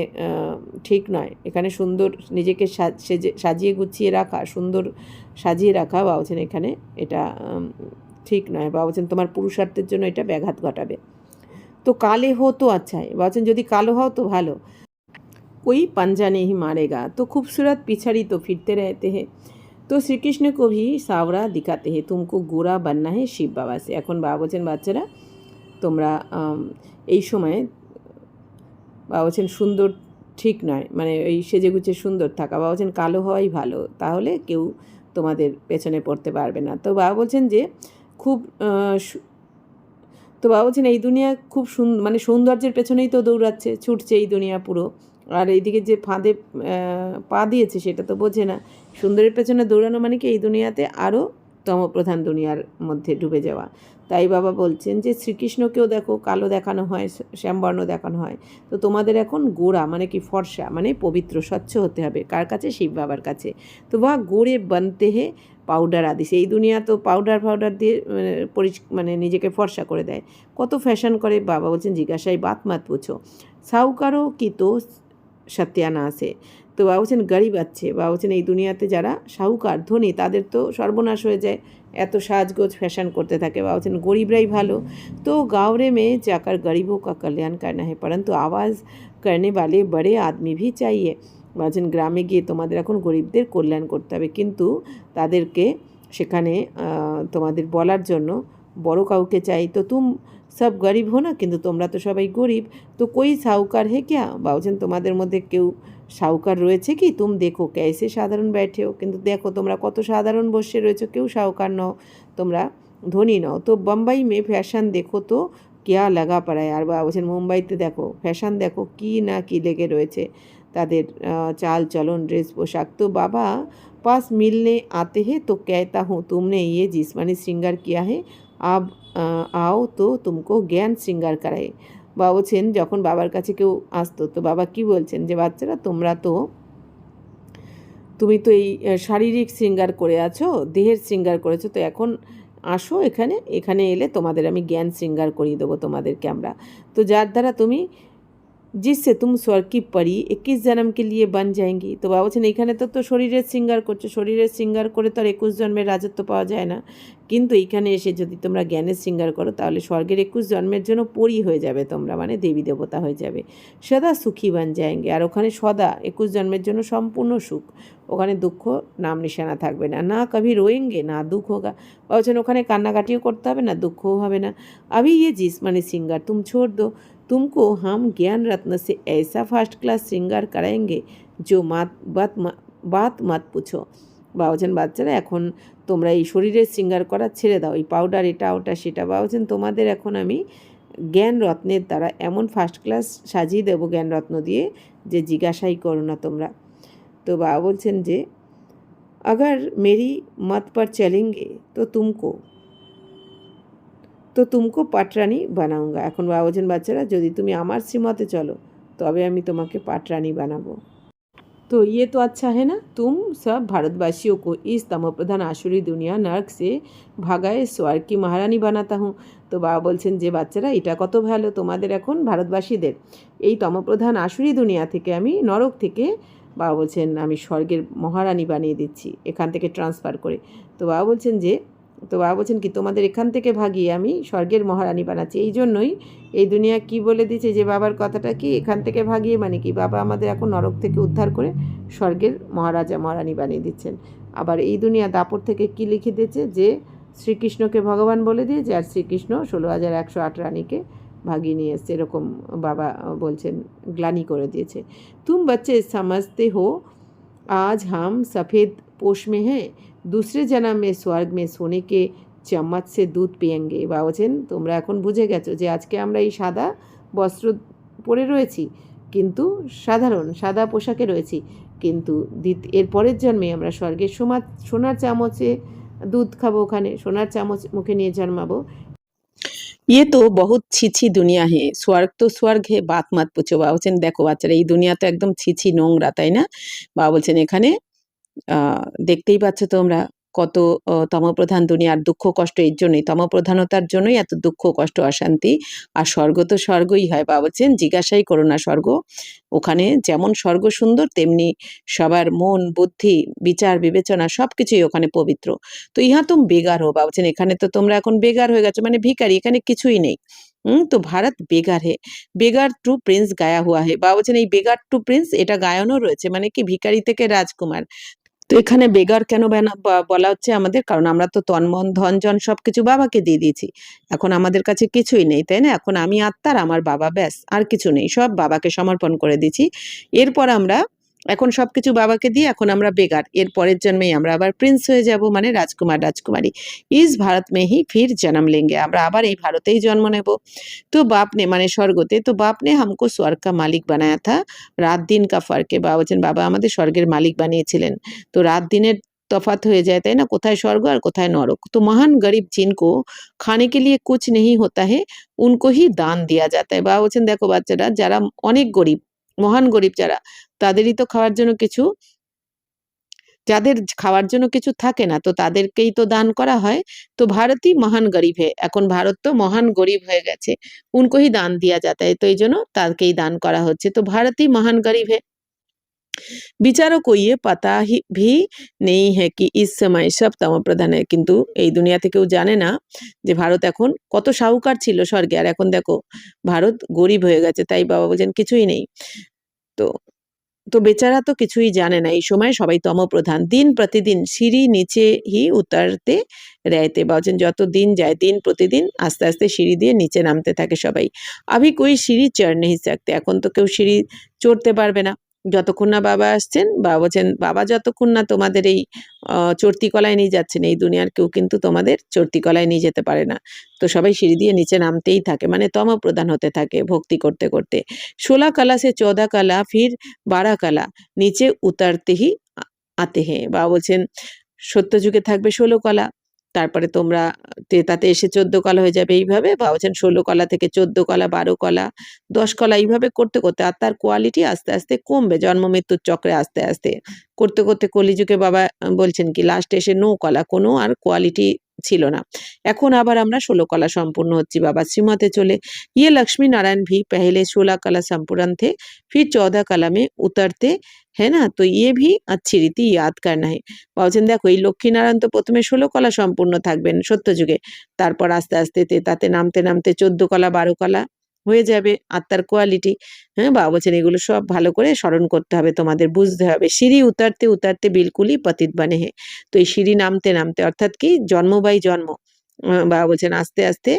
ঠিক নয়, এখানে সুন্দর নিজেকে সাজিয়ে গুছিয়ে রাখা, সুন্দর সাজিয়ে রাখা বা বলছেন এখানে এটা ঠিক নয়, বা বলছেন তোমার পুরুষার্থের জন্য এটা ব্যাঘাত ঘটাবে। তো কালে হো তো আচ্ছা হয়, বলছেন যদি কালো হও তো ভালো। कोई पंजा नहीं मारेगा, तो खूबसूरत पिछड़ी तो फिरते रहते हैं। তো শ্রীকৃষ্ণ को भी सावरा दिखाते हैं, तुमको गोरा बनना है শিব বাবা से। এখন বাবা বলছেন বাচ্চারা তোমরা এই সময় বাবা বলছেন সুন্দর ঠিক নয়, মানে এই সেজেগুজে সুন্দর থাকা, বাবা বলছেন কালো হওয়াই ভালো, তাহলে কেউ তোমাদের পেছনে পড়তে পারবে না। তো বাবা বলছেন যে খুব তো বাবা বলছেন এই দুনিয়া খুব মানে সৌন্দর্যের পেছনেই তো দৌড়াচ্ছে, ছুটছে এই দুনিয়া পুরো, আর এইদিকে যে ফাঁদে পা দিয়েছে সেটা তো বোঝে না। সুন্দরের পেছনে দৌড়ানো মানে কি এই দুনিয়াতে আরও তমপ্রধান দুনিয়ার মধ্যে ডুবে যাওয়া। তাই বাবা বলছেন যে শ্রীকৃষ্ণকেও দেখো কালো দেখানো হয়, শ্যামবর্ণ দেখানো হয়, তো তোমাদের এখন গোরা মানে কি ফর্সা, মানে পবিত্র স্বচ্ছ হতে হবে, কার কাছে? শিব বাবার কাছে। তো বা গোরে বানতে হে পাউডার আদি, এই দুনিয়া তো পাউডার দিয়ে মানে নিজেকে ফর্সা করে দেয়, কত ফ্যাশন করে। বাবা বলছেন জিজ্ঞাসায় বাত মাত পুছো, সাউকারও কি তো সত্যানাশ है। তো বাবা বলছেন গরিব আছে, বাবা বলছেন এই দুনিয়াতে যারা সাহুকার ধনী তাদের তো সর্বনাশ হয়ে যায়, এত সাজগোজ ফ্যাশন করতে থাকে। বাবা বলছেন গরিবরাই ভালো। তো গাঁवरे में जाकर गरीबों का कल्याण करना है, परंतु आवाज़ करने वाले बड़े आदमी भी चाहिए। বলছেন গ্রামে গিয়ে তোমাদের এখন গরিবদের কল্যাণ করতে হবে, কিন্তু তাদেরকে সেখানে তোমাদের বলার জন্য বড় কাউকে চাই। তো তুম সব গরিব হো না, কিন্তু তোমরা তো সবাই গরিব। তো কই সাহুকার হে ক্যা, বলছেন তোমাদের মধ্যে কেউ সাহুকার রয়েছে কি? তুম দেখো ক্যাসে সাধারণ ব্যাঠেও, কিন্তু দেখো তোমরা কত সাধারণ বসে রয়েছো, কেউ সাহুকার নও, তোমরা ধনী নও। তো বোম্বাই মে ফ্যাশন দেখো তো কেয়া লাগা পড়ায়, আর বা বলছেন মুম্বাইতে দেখো ফ্যাশন দেখো কি না কি লেগে রয়েছে তাদের চাল চলন ড্রেস পোশাক। তো বাবা पास मिलने आते हैं तो कहता हूँ तुमने ये जिस्मानी श्रृंगार किया है, अब आओ तो तुमको জ্ঞান শ্রৃঙ্গার कराए। বাবা বলছেন যখন বাবার কাছে কেউ আসতো তো বাবা কি বলছেন যে বাচ্চারা তুমি তো এই শারীরিক শৃঙ্গার করে আছো, দেহের শৃঙ্গার করেছো, তো এখন আসো এখানে এলে তোমাদের আমি জ্ঞান শৃঙ্গার করিয়ে দেবো তোমাদেরকে আমরা। তো যার দ্বারা তুমি जिससे तुम स्वर्ग की परी 21 जन्म के लिए बन जाएंगी। তো বাবা বলছেন এইখানে তো শরীরের শৃঙ্গার করছো, শরীরের শৃঙ্গার করে তো আর 21 জন্মের রাজত্ব পাওয়া যায় না, কিন্তু এইখানে এসে যদি তোমরা জ্ঞানের শৃঙ্গার করো তাহলে স্বর্গের 21 জন্মের জন্য পরী হয়ে যাবে তোমরা, মানে দেবী দেবতা হয়ে যাবে। সদা সুখী বান যাएंगे, আর ওখানে সদা 21 জন্মের জন্য সম্পূর্ণ সুখ, ওখানে দুঃখ নাম নিশানা থাকবে না, না কভি রোয়েঙ্গে না দুঃখ হোগা। বলছেন ওখানে কান্নাকাটিও করতে হবে না, দুঃখও হবে না। अभी ये जिस्मानी श्रृंगार तुम छोड़ दो, तुमको हम ज्ञान रत्न से ऐसा फर्स्ट क्लास श्रृंगार कराएंगे जो बात मत पूछो। বা বলছেন বাচ্চারা এখন তোমরা এই শরীরের শৃঙ্গার করা ছেড়ে দাও, এই পাউডার এটা ওটা সেটা। বা বলছেন তোমাদের এখন আমি জ্ঞান রত্নের দ্বারা এমন ফার্স্ট ক্লাস সাজিয়ে দেবো জ্ঞান রত্ন দিয়ে যে জিজ্ঞাসাই করো না তোমরা। তো বাবা বলছেন যে अगर मेरी मत पर चलेंगे तो तुमको তো তুমকো পাটরানি বানাউঙ্গা। এখন বাবা বলছেন বাচ্চারা যদি তুমি আমার শ্রীমতে চলো তবে আমি তোমাকে পাটরানি বানাবো। तो ये तो अच्छा है ना, तुम सब भारतवासियों को इस तमोप्रधान आसुरी दुनिया नर्क से ভাগায় স্বর্গ কি মহারানী বানাতা হুঁ। তো বাবা বলছেন যে বাচ্চারা এটা কত ভালো, তোমাদের এখন ভারতবাসীদের এই তমপ্রধান আসুরি দুনিয়া থেকে আমি নরক থেকে বাবা বলছেন আমি স্বর্গের মহারানী বানিয়ে দিচ্ছি এখান থেকে ট্রান্সফার করে। তো বাবা বলছেন যে তো বাবা বলছেন কি তোমাদের এখান থেকে ভাগিয়ে আমি স্বর্গের মহারানী বানাচ্ছি। এই জন্যই এই দুনিয়া কি বলে দিচ্ছে যে বাবার কথাটা কি এখান থেকে ভাগিয়ে মানে কি বাবা আমাদের এখন নরক থেকে উদ্ধার করে স্বর্গের মহারাজা মহারানী বানিয়ে দিচ্ছেন। আবার এই দুনিয়া দাপর থেকে কি লিখে দিয়েছে যে শ্রীকৃষ্ণকে ভগবান বলে দিয়েছে আর শ্রীকৃষ্ণ 16,108 রানীকে ভাগিয়ে নিয়ে এসছে, এরকম বাবা বলছেন গ্লানি করে দিয়েছে। তুম बच्चे समझते हो आज हम सफ़ेद पोश में हैं, दूसरे जन्म में स्वर्ग में सोने के चम्मच से दूध पिएंगे। বাবা বলছেন তোমরা এখন বুঝে গেছো যে আজকে আমরা এই সাদা বস্ত্র পরে রয়েছি কিন্তু সাধারণ সাদা পোশাকে রয়েছি, কিন্তু এর পরের জন্মে আমরা স্বর্গের সোনার চামচে দুধ খাবো, ওখানে সোনার চামচ মুখে নিয়ে জন্মাবো। ये तो बहुत ছিছি দুনিয়া হে, স্বর্গ তো স্বর্গ হে, বাত মাত পুছো। বাবা বলছেন দেখো বাচ্চারা এই দুনিয়া তো একদম ছিছি নোংরা, তাই না? বাবা বলছেন এখানে দেখতেই পাচ্ছ তোমরা কত তমপ্রধান দুনিয়ার দুঃখ কষ্ট, এর জন্যই তমপ্রধানতার জন্যই এত দুঃখ কষ্ট অশান্তি। আর স্বর্গ তো স্বর্গই হয়। বাবা বলছেন জিজ্ঞাসাই করো না স্বর্গ, ওখানে যেমন স্বর্গ সুন্দর তেমনি সবার মন বুদ্ধি বিচার বিবেচনা সব কিছুই ওখানে পবিত্র। তো ইহা তুম বেগার হো। বাবা বলছেন এখানে তো তোমরা এখন বেগার হয়ে গেছো, মানে ভিখারি, এখানে কিছুই নেই। তো ভারত বেগার হে, বেগার টু প্রিন্স গায়া হুয়া হে। বাবা বলছেন এই বেগার টু প্রিন্স এটা গায়নও রয়েছে, মানে কি ভিখারি থেকে রাজকুমার। তো এখানে বেগার কেন বলা হচ্ছে আমাদের, কারণ আমরা তো তন মন ধন জন সবকিছু বাবাকে দিয়ে দিয়েছি, এখন আমাদের কাছে কিছুই নেই, তাই না? এখন আমি আত্মার আমার বাবা, ব্যাস আর কিছু নেই, সব বাবাকে সমর্পণ করে দিয়েছি। এরপর আমরা এখন সবকিছু বাবাকে দিয়ে এখন আমরা বেগার, এর পরের জন্মেই আমরা আবার প্রিন্স হয়ে যাব, মানে রাজকুমার রাজকুমারী। ইস ভারত মে হি ফির জন্ম লেঙ্গে, আমরা আবার এই ভারতেই জন্ম নেব। তো বাপ নে মানে স্বর্গতে, তো বাপ নে হামকো স্বর্গ কা মালিক বানায়া থা, রাত দিন কা ফার্কে। বাবা বলছেন বাবা আমাদের স্বর্গের মালিক বানিয়েছিলেন। তো রাত দিনের তফাত হয়ে যায়, তাই না? কোথায় স্বর্গ আর কোথায় নরক। তো মহান গরিব জিनको খানে কে লিয়ে কুছ নেহি হোতা হে উनको ही দান দিয়া जाता है। বাবা বলছেন দেখো বাচ্চারা যারা অনেক গরিব, মহান গরিব যারা, তাদেরই তো খাওয়ার জন্য কিছু, যাদের খাওয়ার জন্য কিছু থাকে না তো তাদেরকেই তো দান করা হয়। তো ভারতই মহান গরিব হে, এখন ভারত তো মহান গরিব হয়ে গেছে, উनको ही দান দিয়া जाता है, তো এই জন্য তাকেই দান করা হচ্ছে। তো ভারতই মহান গরিব হে। বিচারও को ये पता ही भी नहीं है कि इस समय सब তমপ্রধান है, কিন্তু এই দুনিয়াতে কেউ জানে না যে ভারত এখন কত সাহুকার ছিল স্বর্গে, আর এখন দেখো ভারত গরিব হয়ে গেছে। তাই বাবা বলছেন কিছুই নেই। তো তো বেচারা তো কিছুই জানে না, এই সময় সবাই তমপ্রধান। দিন প্রতিদিন সিঁড়ি নিচে হি উতারতে रहते, বলছেন যত দিন যায় দিন প্রতিদিন আস্তে আস্তে সিঁড়ি দিয়ে নিচে নামতে থাকে সবাই। আভি কোই সিঁড়ি চড় नहीं सकते, এখন তো কেউ সিঁড়ি চড়তে পারবে না যতক্ষণ না বাবা আসছেন। বাবা বলছেন বাবা যতক্ষণ না তোমাদের এই চড়তি কলায় নিয়ে যাচ্ছেন, এই দুনিয়ার কেউ কিন্তু তোমাদের চড়তি কলায় নিয়ে যেতে পারে না। তো সবাই সিঁড়ি দিয়ে নিচে নামতেই থাকে, মানে তমপ্রধান হতে থাকে ভক্তি করতে করতে। 16 कला से 14 कला फिर 12 कला নিচে উতারতে হি আতে হে। বাবা বলছেন সত্য যুগে থাকবে 16 কলা, তারপরে তোমরা তাতে এসে 14 কলা হয়ে যাবে, এইভাবে বাবা বলছেন 16 কলা থেকে 14 কলা 12 কলা 10 কলা এইভাবে করতে করতে আর তার কোয়ালিটি আস্তে আস্তে কমবে জন্ম মৃত্যুর চক্রে আস্তে আস্তে করতে করতে কলিযুগে বাবা বলছেন কি লাস্টে এসে 9 কলা, কোনো আর কোয়ালিটি ছিল না। এখন আবার আমরা 16 কলা সম্পূর্ণ হচ্ছি বাবা শ্রীমতে চলে। ये लक्ष्मी नारायण भी पहले 16 कला संपूर्ण थे, फिर 14 कला में उतरते है ना, तो ये भी अच्छी रीति याद करना है। বলছেন দেখো এই লক্ষ্মীনারায়ণ তো প্রথমে 16 কলা সম্পূর্ণ থাকবেন সত্য যুগে, তারপর আস্তে আস্তে তাতে নামতে নামতে 14 কলা 12 কলা হয়ে যাবে আত্মার কোয়ালিটি। হ্যাঁ বাবা বলছেন এগুলো সব ভালো করে স্মরণ করতে হবে, তোমাদের বুঝতে হবে। সিঁড়ি উতারতে উতারতে বিলকুলই পতিত বানে হে, তো এই সিঁড়ি নামতে নামতে অর্থাৎ কি জন্ম বাই জন্ম বাবা বলছেন আস্তে আস্তে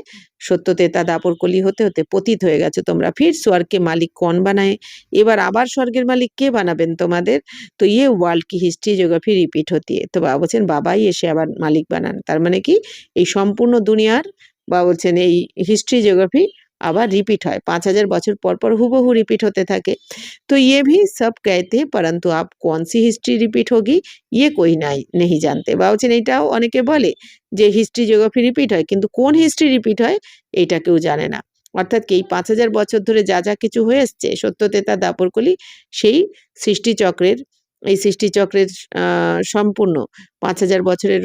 সত্যতে তা দাপর কলি হতে হতে পতিত হয়ে গেছে তোমরা। ফির স্বর্গকে মালিক কন বানায়, এবার আবার স্বর্গের মালিক কে বানাবেন তোমাদের? তো ইয়ে ওয়ার্ল্ড কি হিস্ট্রি জিওগ্রাফি রিপিট হতি है। তো বাবা বলছেন বাবাই এসে আবার মালিক বানান, তার মানে কি এই সম্পূর্ণ দুনিয়ার বাবা বলছেন এই হিস্ট্রি জিওগ্রাফি আবার রিপিট হয়, 5000 বছর পর পর হুবহু রিপিট হতে থাকে। তো ये भी सब कहते हैं परंतु आप कौन सी হিস্ট্রি রিপিট होगी ये कोई নাই नहीं जानते। বা বলছেন এইটাও অনেকে বলে যে হিস্ট্রি জিওগ্রাফি রিপিট হয়, কিন্তু কোন হিস্ট্রি রিপিট হয় এইটা কেউ জানে না। অর্থাৎ কি এই 5000 বছর ধরে যা যা কিছু হয়ে এসছে সত্যতেতা দাপরকলি সেই সৃষ্টিচক্রের এই সৃষ্টিচক্রের সম্পূর্ণ 5000 বছরের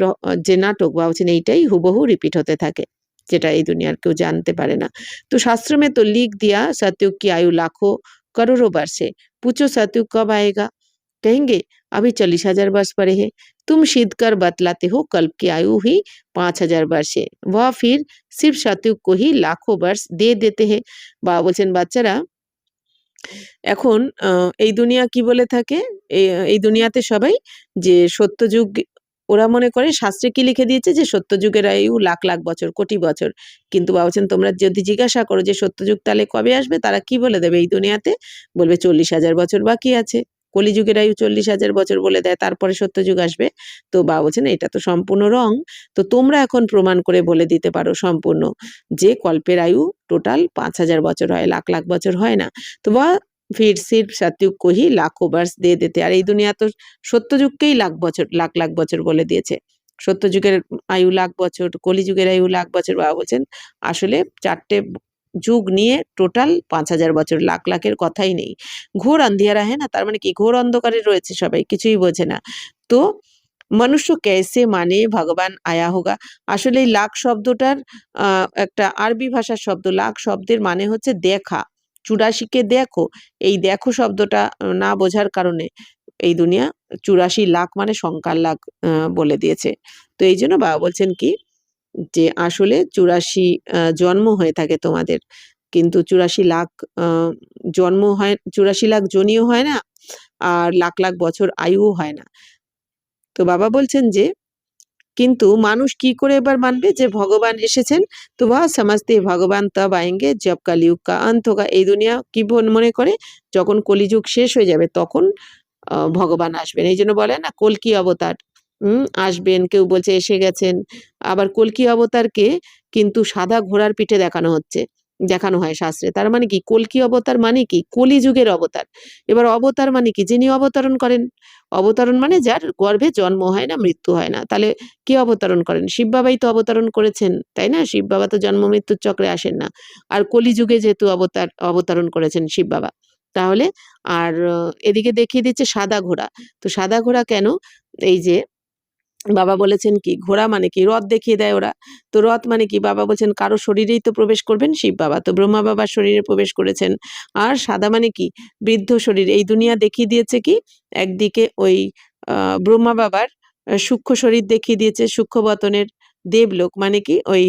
যে নাটক বা বলছেন এইটাই হুবহু রিপিট হতে থাকে, যেটা এই দুনিয়ার কেউ জানতে পারে না। तो शास्त्र में तो लिख दिया सतयुग की आयु लाखों करोड़ों वर्ष है, पूछो सतयुग कब आएगा, कहेंगे अभी 40,000 वर्ष पड़े हैं। तुम सिद्ध कर बतलाते हो कल्प की आयु ही 5,000 वर्ष है, वह फिर सिर्फ सतयुग को ही लाखों वर्ष दे देते हैं। বা বলছেন বাচ্চারা এখন এই দুনিয়া কি বলে থাকে, এই দুনিয়াতে সবাই যে সত্যযুগ, ওরা মনে করে শাস্ত্রে কি লিখে দিয়েছে যে সত্যযুগের আয়ু লাখ লাখ বছর, কোটি বছর। কিন্তু বাবা বলছেন তোমরা যদি জিজ্ঞাসা করো যে সত্যযুগ তাহলে কবে আসবে, তারা কি বলে দেবে এই দুনিয়াতে, বলবে 40,000 বছর বাকি আছে। কলিযুগের আয়ু 40,000 বছর বলে দেয়, তারপরে সত্যযুগ আসবে। তো বাবা বলছেন এটা তো সম্পূর্ণ রং। তো তোমরা এখন প্রমাণ করে বলে দিতে পারো সম্পূর্ণ যে কল্পের আয়ু টোটাল 5,000 বছর হয়, লাখ লাখ বছর হয় না। তো বা फिर सिर्फ सतयुग को ही लाखों वर्ष दे देते। আর এই দুনিয়া তো সত্যযুগকেই লাখ বছর, লাখ লাখ বছর বলে দিয়েছে। সত্যযুগের আয়ু লাখ বছর, কলিযুগের আয়ু লাখ বছর। বাবা বলছেন আসলে 4টে যুগ নিয়ে টোটাল 5,000 বছর, লাখ লাখের কথাই নেই। ঘোর আন্ধিয়ারা হ্যাঁ না, তার মানে কি ঘোর অন্ধকারে রয়েছে সবাই, কিছুই বোঝে না। তো মনুষ্য कैसे মানে ভগবান আয়া হোগা। আসলে এই লাখ শব্দটার একটা আরবি ভাষার শব্দ। লাখ শব্দের মানে হচ্ছে দেখা। 84 কে দেখো, এই দেখো শব্দটা না বোঝার কারণে এই দুনিয়া 84 লাখ মানে সংখ্যার লাখ বলে দিয়েছে। তো এইজন্য বাবা বলছেন কি যে আসলে 84 জন্ম হয়ে থাকে তোমাদের। কিন্তু 84 লাখ আ জন্ম হয়, 84 লাখ যোনিও হয় না, আর লাখ লাখ বছর আয়ুও হয় না। তো বাবা বলছেন যে কিন্তু মানুষ কি করে এবার মানবে যে ভগবান এসেছেন? তো वह समझते भगवान तब आएँगे जब कलयुग का अंत होगा। এই দুনিয়া কি মনে করে যখন কলিযুগ শেষ হয়ে যাবে তখন ভগবান আসবেন। এইজন্য বলে না কল্কি অবতার আসবেন, কেউ বলছে এসে গেছেন। আবার কল্কি অবতারকে কিন্তু সাদা ঘোড়ার পিঠে দেখানো হয় শাস্ত্রে। তার মানে কি কল্কি অবতার মানে কি কলিযুগের অবতার। এবার অবতার মানে কি যিনি অবতরণ করেন। অবতরণ মানে যার গর্ভে জন্ম হয় না, মৃত্যু হয় না। তাহলে কে অবতরণ করেন? শিব বাবাই তো অবতরণ করেছেন, তাই না? শিব বাবা তো জন্ম মৃত্যুর চক্রে আসেন না। আর কলিযুগে যেহেতু অবতরণ করেছেন শিব বাবা। তাহলে আর এদিকে দেখিয়ে দিচ্ছে সাদা ঘোড়া। তো সাদা ঘোড়া কেন? এই যে বাবা বলেছেন কি ঘোড়া মানে কি রথ দেখিয়ে দেয় ওরা। তো রথ মানে কি বাবা বলছেন কারো শরীরেই তো প্রবেশ করবেন শিব বাবা। তো ব্রহ্মা বাবার শরীরে প্রবেশ করেছেন। আর সাদা মানে কি বৃদ্ধ শরীর। এই দুনিয়া দেখিয়ে দিয়েছে কি একদিকে ওই ব্রহ্মা বাবার সূক্ষ্ম শরীর দেখিয়ে দিয়েছে, সূক্ষ্ম বতনের দেবলোক মানে কি ওই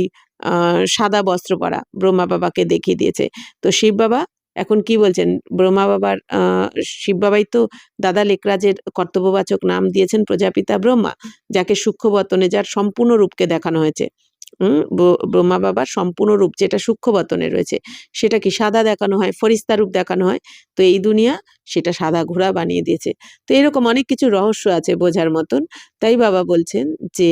সাদা বস্ত্র পরা ব্রহ্মা বাবাকে দেখিয়ে দিয়েছে। তো শিব বাবা এখন কি বলছেন? ব্রহ্মা বাবার শিব বাবাই তো দাদা লেকরাজের কর্তব্যবাচক নাম দিয়েছেন প্রজাপিতা ব্রহ্মা, যাকে সূক্ষ্ম বতনে যার সম্পূর্ণ রূপকে দেখানো হয়েছে। ব্রহ্মা বাবার সম্পূর্ণ রূপ যেটা সূক্ষ্ম বতনে রয়েছে সেটা কি সাদা দেখানো হয়, ফরিস্তা রূপ দেখানো হয়। তো এই দুনিয়া সেটা সাদা ঘোড়া বানিয়ে দিয়েছে। তো এরকম অনেক কিছু রহস্য আছে বোঝার মতন। তাই বাবা বলছেন যে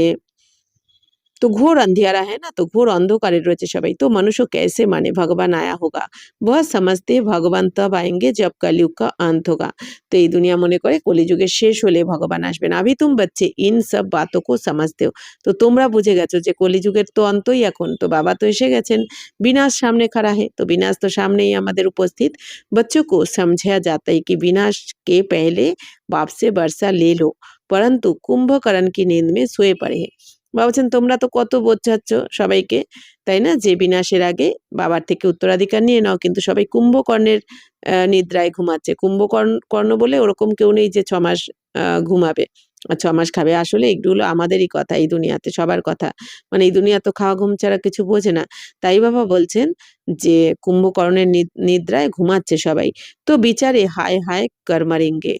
तो घोर अंधियारा है ना, तो घोर अंधकारे রয়েছে সবাই। तो मनुष्य कैसे माने भगवान आया होगा, वह समझते भगवान तब आएंगे जब कलयुग का अंत होगा। তো এই দুনিয়া মনে করে কলিযুগের শেষ হলে ভগবান আসবেন। अभी तुम बच्चे इन सब बातों को समझते हो। তো তোমরা বুঝে গেছো যে কলিযুগের তো অন্তই এখন। তো বাবা তো এসে গেছেন। विनाश सामने खड़ा है, तो विनाश तो सामनेই আমাদের উপস্থিত। बच्चों को समझाया जाता है कि विनाश के पहले बाप से वर्षा ले लो, परंतु कुंभकर्ण की नींद में सोए पड़े हैं। ভাবছেন তোমরা তো কত বোঝাচ্ছ সবাইকে, তাই না? যে বিনাশের আগে বাবার থেকে উত্তরাধিকার নিয়ে নাও, কিন্তু সবাই কুম্ভকর্ণের নিদ্রায় ঘুমাচ্ছে। কর্ণ বলে ওরকম কেউ নেই যে 6 মাস ঘুমাবে, 6 মাস খাবে। আসলে এগুলো আমাদেরই কথা, এই দুনিয়াতে সবার কথা। মানে এই দুনিয়া তো খাওয়া ঘুম ছাড়া কিছু বোঝে না। তাই বাবা বলছেন যে কুম্ভকর্ণের নিদ্রায় ঘুমাচ্ছে সবাই। তো বিচারে হায় হায় কর মারেঙ্গে,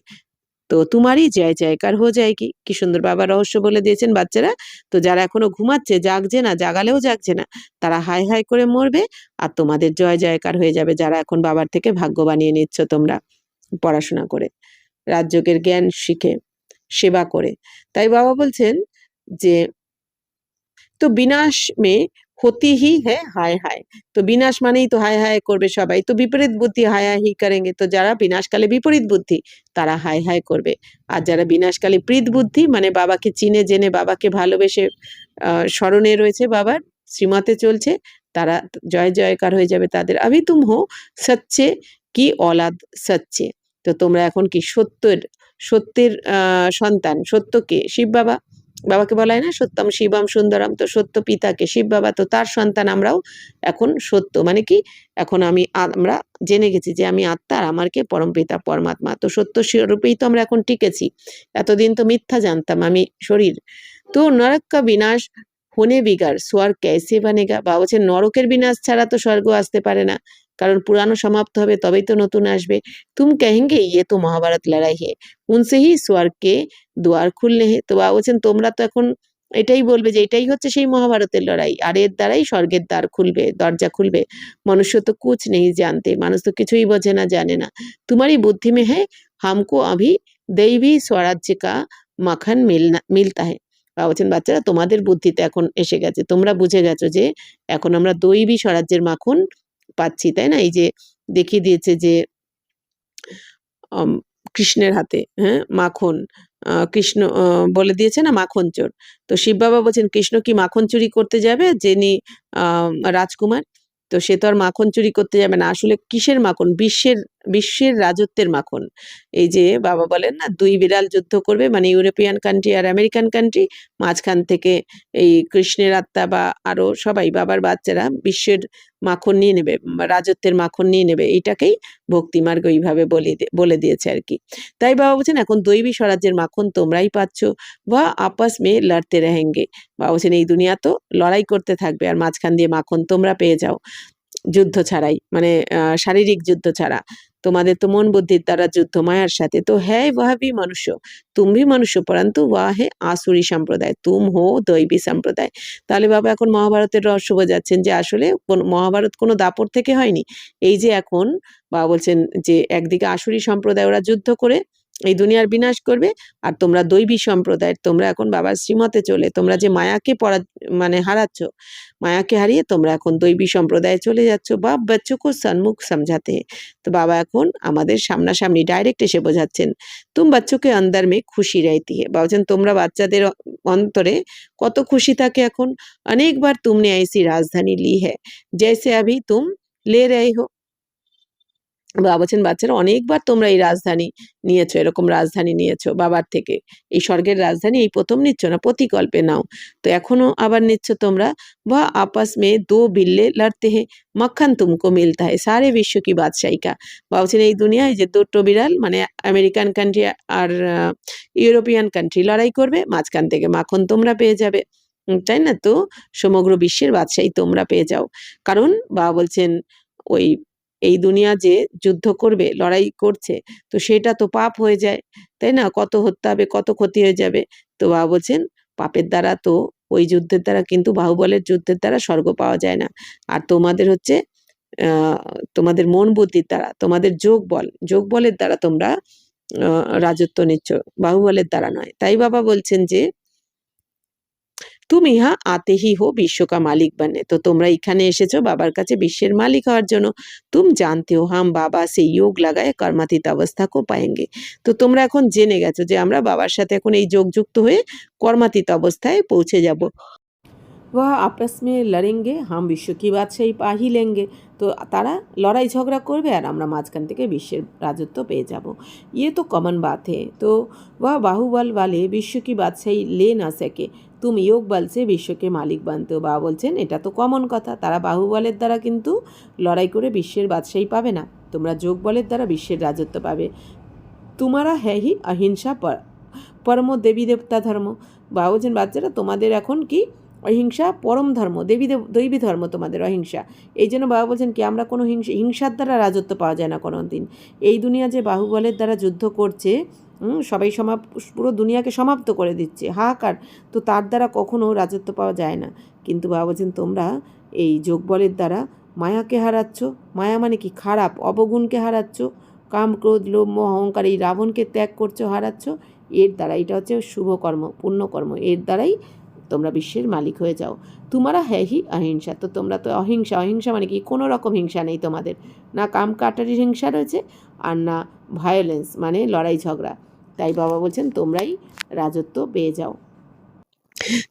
তো তোমারই জয় জয়কার হয়ে যায়গি। কি সুন্দর বাবা রহস্য বলে দিয়েছেন বাচ্চারা। তো যারা এখনো ঘুমাচ্ছে, জাগছে না, জাগালেও জাগছে না, তারা হায় হায় করে মরবে আর তোমাদের জয় জয়কার হয়ে যাবে, যারা এখন বাবার থেকে ভাগ্য বানিয়ে নিচ্ছ তোমরা পড়াশোনা করে, রাজযোগের জ্ঞান শিখে, সেবা করে। তাই বাবা বলছেন যে तो विनाश में होती ही है हाय हाय। তো বিনাশ মানেই তো হায় হায় করবে সবাই, তো বিপরীত বুদ্ধি হায় হায় হি করেঙ্গে, তো যারা বিনাশকালে বিপরীত বুদ্ধি তারা হায় হায় করবে, আর যারা বিনাশকালে প্রীত বুদ্ধি মানে বাবাকে চিনে জেনে বাবাকে ভালোবেসে স্মরণে রয়েছে বাবার শ্রীমতে চলছে, তারা জয় জয়কার হয়ে যাবে তাদের। আভি তুম হো সচ্চে কি অলাদ সচ্চে, তো তোমরা এখন কি সত্যের সত্যের সন্তান। সত্যকে শিব বাবা, বাবাকে বলা হয় না সত্যম শিবম সুন্দরম, তো সত্য পিতাকে শিব বাবা, তো তার সন্তান আমরাও এখন। সত্য মানে কি, এখন আমরা জেনে গেছি যে আমি আত্মা আর আমার কে পরম পিতা পরমাত্মা, তো সত্য স্বরূপেই তো আমরা এখন টিকেছি। এতদিন তো মিথ্যা জানতাম আমি শরীর। তো নরক কা বিনাশ হনে বিগার স্বর্গ कैसे बनेगा, বা বলছে নরকের বিনাশ ছাড়া তো স্বর্গ আসতে পারে না, কারণ পুরানো সমাপ্ত হবে তবেই তো নতুন আসবে। তুম কহেঙ্গে ইয়ে তো মহাভারত লড়াই হে, উনসে হি স্বর্গ কে দুয়ার খুললে হে, তো বাবা বলছেন তোমরা তো এখন এটাই বলবে যে এটাই হচ্ছে সেই মহাভারতের লড়াই, আর এর দ্বারাই স্বর্গের দ্বার খুলবে, দরজা খুলবে। মনুষ্য তো কুছ নেই জানতে, মানুষ তো কিছুই বোঝে না জানে না। তোমারই বুদ্ধি মে হ্যাঁ হামকো अभी दैवी स्वराज्य का মাখন মিলতা है। বাবা বলছেন বাচ্চারা তোমাদের বুদ্ধিতে এখন এসে গেছে, তোমরা বুঝে গেছো যে এখন আমরা দৈবী স্বরাজ্যের মাখন পাচ্ছি, তাই না? এই যে দেখিয়ে দিয়েছে যে কৃষ্ণের হাতে হ্যাঁ মাখন, কৃষ্ণ বলে দিয়েছে না মাখন চোর, তো শিব বাবা বলছেন কৃষ্ণ কি মাখন চুরি করতে যাবে, যিনি রাজকুমার, তো সে তো আর মাখন চুরি করতে যাবে না। আসলে কিসের মাখন, বিশ্বের বিশ্বের রাজত্বের মাখন। এই যে বাবা বলেন না দুই বিড়াল যুদ্ধ করবে, মানে ইউরোপিয়ান কান্ট্রি আর আমেরিকান কান্ট্রি, মাঝখান থেকে এই কৃষ্ণের আত্মা বা আরো সবাই বাবার বাচ্চারা বিশ্বের মাখন নিয়ে নেবে, রাজত্বের মাখন নিয়ে নেবে, এইটাকেই ভক্তিমার্গ এইভাবে বলে দিয়েছে আর কি। তাই বাবা বলছেন এখন দৈবী স্বরাজ্যের মাখন তোমরাই পাচ্ছ, বা আপস মে লড়তে রহেঙ্গে, বাবা বলছেন এই দুনিয়া তো লড়াই করতে থাকবে আর মাঝখান দিয়ে মাখন তোমরা পেয়ে যাও, যুদ্ধ ছাড়াই, মানে শারীরিক যুদ্ধ ছাড়া। তোমাদের তো মন বুদ্ধির দ্বারা যুদ্ধ মায়ার সাথে, তো হ্যাঁ वह भी মনুষ্য, তুম ভি মনুষ্য পরন্তু ওয়া হে আসুরি সম্প্রদায়, তুম হো দৈবী সম্প্রদায়। তাহলে বাবা এখন মহাভারতের রহস্য বোঝাচ্ছেন যে আসলে মহাভারত কোনো দাপট থেকে হয়নি। এই যে এখন বাবা বলছেন যে একদিকে আসুরি সম্প্রদায় ওরা যুদ্ধ করে এই দুনিয়ার বিনাশ করবে, আর তোমরা দৈবী সম্প্রদায়ের তোমরা এখন বাবার শ্রীমতে চলে তোমরা যে মায়াকে মানে হারাচ্ছ, মায়াকে হারিয়ে তোমরা এখন দৈবী সম্প্রদায়ে চলে যাচ্ছ। বাপ বাচ্চোকে সন্মুখ সমঝাতে, তো বাবা এখন আমাদের সামনাসামনি ডাইরেক্ট এসে বোঝাচ্ছেন তুম বাচ্চোকে অন্দর মে খুশি রহতি হে, বলছেন তোমরা বাচ্চাদের অন্তরে কত খুশি থাকে এখন। অনেকবার তুমনে ऐसी রাজধানী লি है जैसे अभी तुम ले रहे हो, বাবা বলছেন বাচ্চারা অনেকবার তোমরা এই রাজধানী নিয়েছো, এরকম রাজধানী নিয়েছো বাবার থেকে, এই স্বর্গের রাজধানী এই প্রথম নিচ্ছ না, প্রতিকল্পে নাও, তো এখনো আবার নিচ্ছ তোমরা। বা আপস মে দো বিল্লে লড়তে হে মক্খন তুমকো মিলতা হে সারে বিশ্ব কি বাদশাহী কা, বাবা বলছেন এই দুনিয়ায় যে দুটো বিড়াল মানে আমেরিকান কান্ট্রি আর ইউরোপিয়ান কান্ট্রি লড়াই করবে, মাঝখান থেকে মাখন তোমরা পেয়ে যাবে, তাই না? তো সমগ্র বিশ্বের বাদশাহী তোমরা পেয়ে যাও। কারণ বাবা বলছেন ওই এই দুনিয়া যে যুদ্ধ করবে লড়াই করছে, তো সেটা তো পাপ হয়ে যায়, তাই না? কত হত্যা হবে, কত ক্ষতি হয়ে যাবে। তো বাবা বলছেন পাপের দ্বারা তো ওই যুদ্ধের দ্বারা কিন্তু বাহুবলের যুদ্ধের দ্বারা স্বর্গ পাওয়া যায় না, আর তোমাদের হচ্ছে আহ তোমাদের মন বুদ্ধির দ্বারা তোমাদের যোগ বলের দ্বারা তোমরা রাজত্ব নিচ্ছ, বাহুবলের দ্বারা নয়। তাই বাবা বলছেন যে তুমি ইহা আতে হি হো বিশ্ব কা মালিক বানে, তো তোমরা এখানে এসেছো বাবার কাছে বিশ্বের মালিক হওয়ার জন্য। তুম জানতে হো হাম বাবা সে যোগ লাগায় কর্মাতীত অবস্থা কো পায়েঙ্গে, তো তোমরা এখন জেনে গেছো যে আমরা বাবার সাথে এখন এই যোগযুক্ত হয়ে কর্মাতীত অবস্থায় পৌঁছে যাব। वह आपस में लड़ेंगे हम विश्व की बादशाही पा ही लेंगे, তো তারা লড়াই ঝগড়া করবে আর আমরা মাঝখান থেকে বিশ্বের রাজত্ব পেয়ে যাব। ये तो कॉमन बात है, तो वह बाहुबल वाले विश्व की बादशाही ले ना सके तुम योग बल से বিশ্ব কে মালিক বানতে, বাবা বলছেন এটা তো কমন কথা, তারা বাহুবলের দ্বারা কিন্তু লড়াই করে বিশ্বের বাদশাহী পাবে না, তোমরা যোগ বলের দ্বারা বিশ্বের রাজত্ব পাবে। তোমারা হ্যাঁ হি অহিংসা পরম দেবী দেবতা ধর্ম, বাবা বলছেন বাচ্চারা তোমাদের এখন কি অহিংসা পরম ধর্ম, দৈবী ধর্ম তোমাদের অহিংসা। এই জন্য বাবা বলছেন কি আমরা কোনো হিংসার দ্বারা রাজত্ব পাওয়া যায় না কোনো দিন। এই দুনিয়া যে বাহুবলের দ্বারা যুদ্ধ করছে, সবাই পুরো দুনিয়াকে সমাপ্ত করে দিচ্ছে, হাহাকার, তো তার দ্বারা কখনো রাজত্ব পাওয়া যায় না। কিন্তু বাবা বলছেন তোমরা এই যোগবলের দ্বারা মায়াকে হারাচ্ছ, মায়া মানে কি খারাপ অবগুণকে হারাচ্ছ, কাম ক্রোধ লোভ মোহ অহংকার এই রাবণকে ত্যাগ করছো হারাচ্ছ, এর দ্বারা এটা হচ্ছে শুভকর্ম পুণ্যকর্ম, এর দ্বারাই তোমরা বিশ্বের মালিক হয়ে যাও। তোমারা হ্যাঁ হি অহিংসা, তো তোমরা তো অহিংসা। অহিংসা মানে কি? কোনো রকম হিংসা নেই তোমাদের, না কাম কাটারির হিংসা রয়েছে আর না ভায়োলেন্স মানে লড়াই ঝগড়া। তাই বাবা বলছেন তোমরাই রাজত্ব পেয়ে যাও।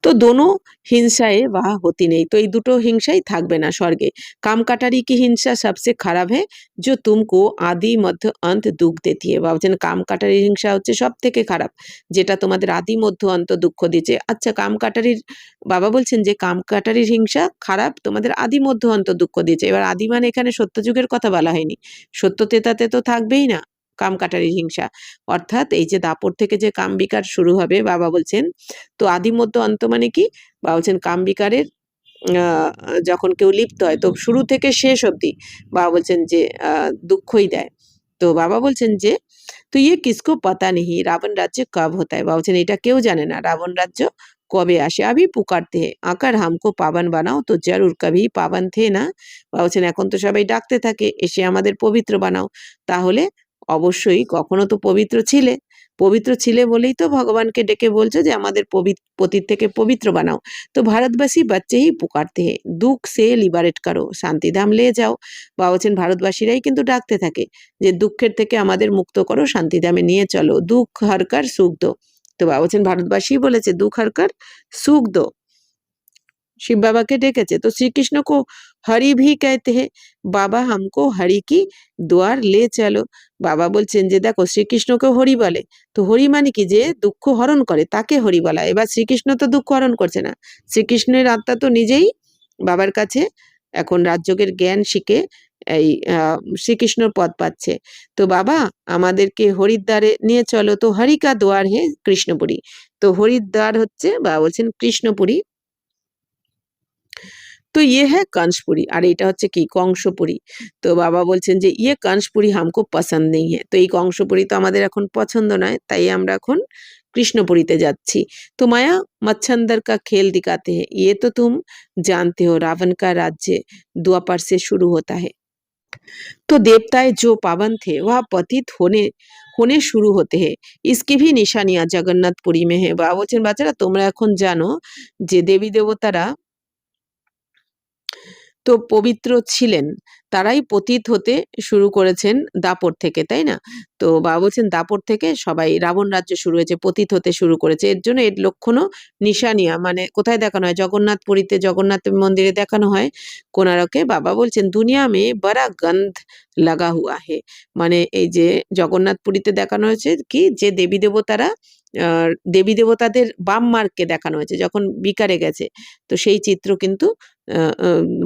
तो दोनों हिंसाएं वहां होती नहीं, तो ये दुटो हिंसा ही থাকবে না স্বর্গে। কামকাটারি की हिंसा सबसे खराब है जो तुमको आदि मध्य अंत दुख देती है। বাবা বলছেন কামকাটারির হিংসা হচ্ছে সব থেকে খারাপ, যেটা তোমাদের আদি মধ্য অন্ত দুঃখ দিচ্ছে। আচ্ছা কামকাটারির বাবা বলছেন যে কামকাটারির হিংসা খারাপ, তোমাদের আদি মধ্য অন্ত দুঃখ দিচ্ছে। এবার আদি মানে এখানে সত্যযুগের কথা বলা হয়নি, সত্য তেতাতে তো থাকবেই না কামকাটারির হিংসা। অর্থাৎ এই যে দাপর থেকে যে কাম বিকার শুরু হবে বাবা বলছেন, তো আদি মধ্য অন্ত মানে কি? বাবা বলছেন কাম বিকারের যখন কেউ লিপ্ত হয় তো শুরু থেকে শেষ অবধি বাবা বলছেন যে দুঃখই দেয়। তো বাবা বলছেন যে তো ইয়ে কিসকো পাতা নেই রাবণ রাজ্য কব হতা है। বাবা বলছেন এটা কেউ জানে না রাবণ রাজ্য কবে আসে। আভি পুকারতে হে আকার হামকো পাবন বানাও, তো জরুর কবি পাবন থে না। বাবা বলছেন এখন তো সবাই ডাকতে থাকে এসে আমাদের পবিত্র বানাও, তাহলে অবশ্যই কখনো তো পবিত্র ছিলে। পবিত্র ছিলে বলেই তো ভগবানকে ডেকে বলছো যে আমাদের পতিত থেকে পবিত্র বানাও। তো ভারতবাসী বাচ্চে হি পুকারতে হে দুঃখ সে লিবারেট করো শান্তিধাম লে যাও। বাবা বলছেন ভারতবাসীরাই কিন্তু ডাকতে থাকে যে দুঃখের থেকে আমাদের মুক্ত করো, শান্তিধামে নিয়ে চলো, দুঃখ হরকর সুখ দো। তো বাবা বলছেন ভারতবাসী বলেছে দুঃখ হরকর সুখ দো, शिव बाबा के डेकेছে। तो श्री कृष्ण को हरि भी कहते हैं, बाबा हमको हरि की द्वार ले चलो। বাবা বলছেন যে দেখো শ্রীকৃষ্ণকে হরি বলে, তো হরি মানে কি? যে দুঃখ হরণ করে তাকে হরি বলা। এবার শ্রীকৃষ্ণ তো দুঃখ হরণ করছে না, শ্রীকৃষ্ণের আত্মা তো নিজেই বাবার কাছে এখন রাজযোগের জ্ঞান শিখে এই শ্রীকৃষ্ণর পদ পাচ্ছে। তো বাবা আমাদেরকে হরিদ্বারে নিয়ে চলো, তো হরি কা দ্বার হে কৃষ্ণপুরী। তো হরিদ্বার হচ্ছে বাবা বলছেন কৃষ্ণপুরী। तो ये है कंसपुरी আর এটা হচ্ছে কি? কংসপুরী। তো বাবা বলছেন যে ইয়ে कंसपुरी हमको पसंद नहीं है। তো এই কংসপুরী তো আমাদের এখন পছন্দ নয়, তাই আমরা এখন কৃষ্ণপুরীতে যাচ্ছি। तो माया मच्छंदर का खेल दिखाते हैं, ये तो तुम जानते हो रावण का राज्य द्वापर से शुरू होता है। तो देवताएं जो पावन थे वह पतित होने होने शुरू होते हैं, इसकी भी निशानियां जगन्नाथपुरी में है। বাবা বলছেন বাচ্চারা তোমরা এখন জানো যে দেবী দেবতারা তো পবিত্র ছিলেন, তারাই পতিত হতে শুরু করেছেন দাপর থেকে, তাই না? তো বাবা বলছেন দাপর থেকে সবাই রাবণ রাজ্য শুরু হয়েছে, পতিত হতে শুরু করেছে। এর জন্য এর লক্ষণও নিশানিয়া মানে কোথায় দেখানো হয়? জগন্নাথপুরীতে, জগন্নাথ মন্দিরে দেখানো হয় কোনারকে। বাবা বলছেন দুনিয়া মে বড়া গন্ধ লাগা হুয়া হে, মানে এই যে জগন্নাথপুরীতে দেখানো হয়েছে কি? যে দেবী দেবতারা দেবী দেবতাদের বাম মার্গকে দেখানো হয়েছে যখন বিকারে গেছে, তো সেই চিত্র কিন্তু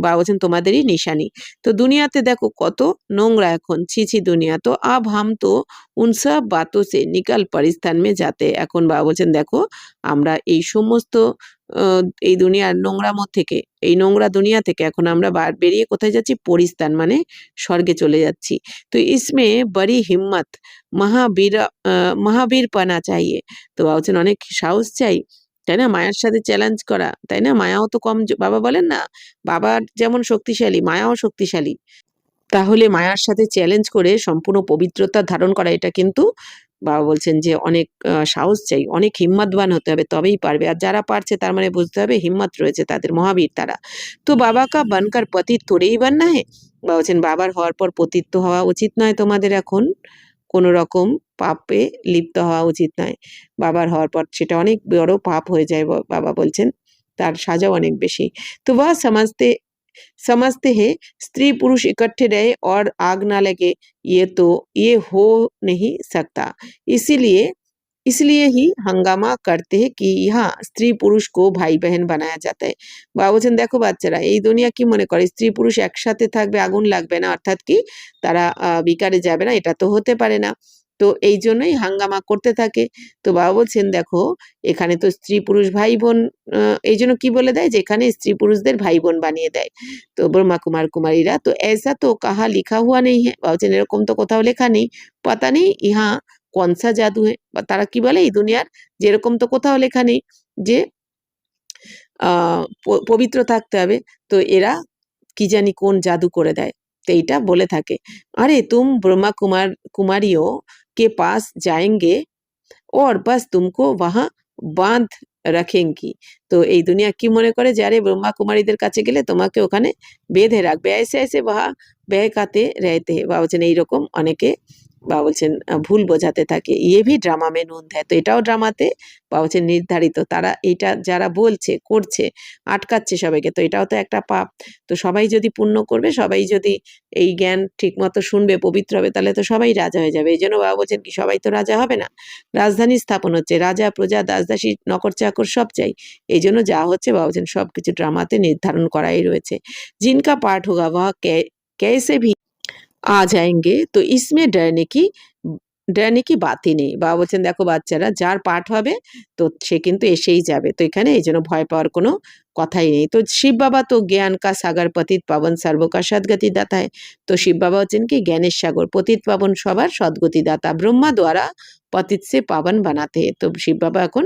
বাবা বলছেন তোমাদেরই নিশানি। তো দুনিয়াতে দেখো কত নোংরা এখন, ছি ছি দুনিয়া। তো আব হাম তো উন সব বাতোं से निकल परिस्थान में जाते। এখন বাবা বলছেন দেখো আমরা এই সমস্ত এই দুনিয়ার নোংরামো থেকে, এই নোংরা দুনিয়া থেকে এখন আমরা বেরিয়ে কোথায় যাচ্ছি? পরিস্থান মানে স্বর্গে চলে যাচ্ছি। তো ইসমে বড়ি হিম্মত মহাবীর মহাবীরপনা চাইয়ে। তো বাবা বলছেন অনেক সাহস চাই, তাই না? মায়ার সাথে চ্যালেঞ্জ করা, তাই না? মায়াও তো কম, বাবা বলেন না বাবার যেমন শক্তিশালী মায়াও শক্তিশালী, তাহলে মায়ার সাথে চ্যালেঞ্জ করে সম্পূর্ণ পবিত্রতা ধারণ করা, এটা কিন্তু বাবা বলছেন যে অনেক সাহস চাই, অনেক হিম্মতবান হতে হবে, তবেই পারবে। আর যারা পারছে তার মানে বুঝতে হবে হিম্মত রয়েছে তাদের, মহাবীর তারা। তো বাবা কা বানকার পতিত থোড়েই বাননা হে। বাবা বলছেন বাবার হওয়ার পর পতিত তো হওয়া উচিত নয় তোমাদের, এখন কোনো রকম পাপে লিপ্ত হওয়া উচিত নয়। বাবার হওয়ার পর সেটা অনেক বড় পাপ হয়ে যায়, বাবা বলছেন তার সাজাও অনেক বেশি। তো वह समझते हैं स्त्री पुरुष इकट्ठे रहे और आग ना लगे, ये हो नहीं सकता। इसीलिए इसलिए ही हंगामा करते हैं कि यहाँ स्त्री पुरुष को भाई बहन बनाया जाता है। বাবা বলছেন দেখো বাচ্চারা এই দুনিয়া কি মনে করে স্ত্রী পুরুষ একসাথে থাকবে, আগুন লাগবে না, অর্থাৎ কি তারা বিকারে যাবে না, এটা তো হতে পারে না। তো এই জন্যই হাঙ্গামা করতে থাকে। তো বাবা বলছেন দেখো এখানে তো স্ত্রী পুরুষ ভাই বোন, এই জন্য কি বলে দেয় যে এখানে স্ত্রী পুরুষদের ভাই বোন বানিয়ে দেয়। তো ব্রহ্মা কুমার কুমারীরা, তো ऐसा तो कहाँ लिखा हुआ नहीं है। বাবা বলছেন এরকম তো কোথাও লেখা নেই। पता नहीं यहाँ कौन सा जादू है। বা তারা কি বলে এই দুনিয়ার যে এরকম তো কোথাও লেখা নেই যে পবিত্র থাকতে হবে, তো এরা কি জানি কোন জাদু করে দেয়, তো এইটা বলে থাকে। আরে তুম ব্রহ্মা কুমারিयों के पास जाएंगे और बस तुमको वहां बांध রাখেঙ্গি। তো এই দুনিয়া কি মনে করে যে আরে ব্রহ্মা কুমারীদের কাছে গেলে তোমাকে ওখানে বেঁধে রাখবে, ऐसे ऐसे वहाँ बहकाते रहते हैं। বাবা বলছেন এইরকম অনেকে বাবা বলছেন ভুল বোঝাতে থাকে। ইয়ে ভি ড্রামা মে নুন है। তো এটাও ড্রামাতে বাবা বলছেন নির্ধারিত। তারা এটা যারা বলছে, করছে, আটকাচ্ছে সবাইকে, তো এটাও তো একটা পাপ। তো সবাই যদি পুণ্য করবে, সবাই যদি এই জ্ঞান ঠিকমতো শুনবে, পবিত্র হবে, তাহলে তো সবাই রাজা হয়ে যাবে। এইজন্য বাবা বলছেন কি সবাই তো রাজা হবে না। রাজধানী স্থাপন হচ্ছে, রাজা, প্রজা, দাস-দাসী, নকর-চাকর সব চাই। এইজন্য যা হচ্ছে বাবা বলছেন সবকিছু ড্রামাতে নির্ধারণ করাই রয়েছে। जिनका पाठ होगा वह कैसे भी आ जाएँगे, तो इसमें डरने की बात ही नहीं। বাবা বলছেন দেখো বাচ্চারা, যার পাঠ হবে তো সে কিন্তু এসেই যাবে। তো এখানে এইজন্য ভয় পাওয়ার কোনো কথাই নেই। তো শিব বাবা তো জ্ঞান কা সাগর পতিত পাবন সর্ব কা সদ্গতি দাতা है। তো শিব বাবা হচ্ছেন কি জ্ঞানের সাগর, পতিত পাবন সবার সদ্গতি দাতা। ব্রহ্মা দ্বারা পতিত সে পাবন বানাতে हैं। তো শিব বাবা এখন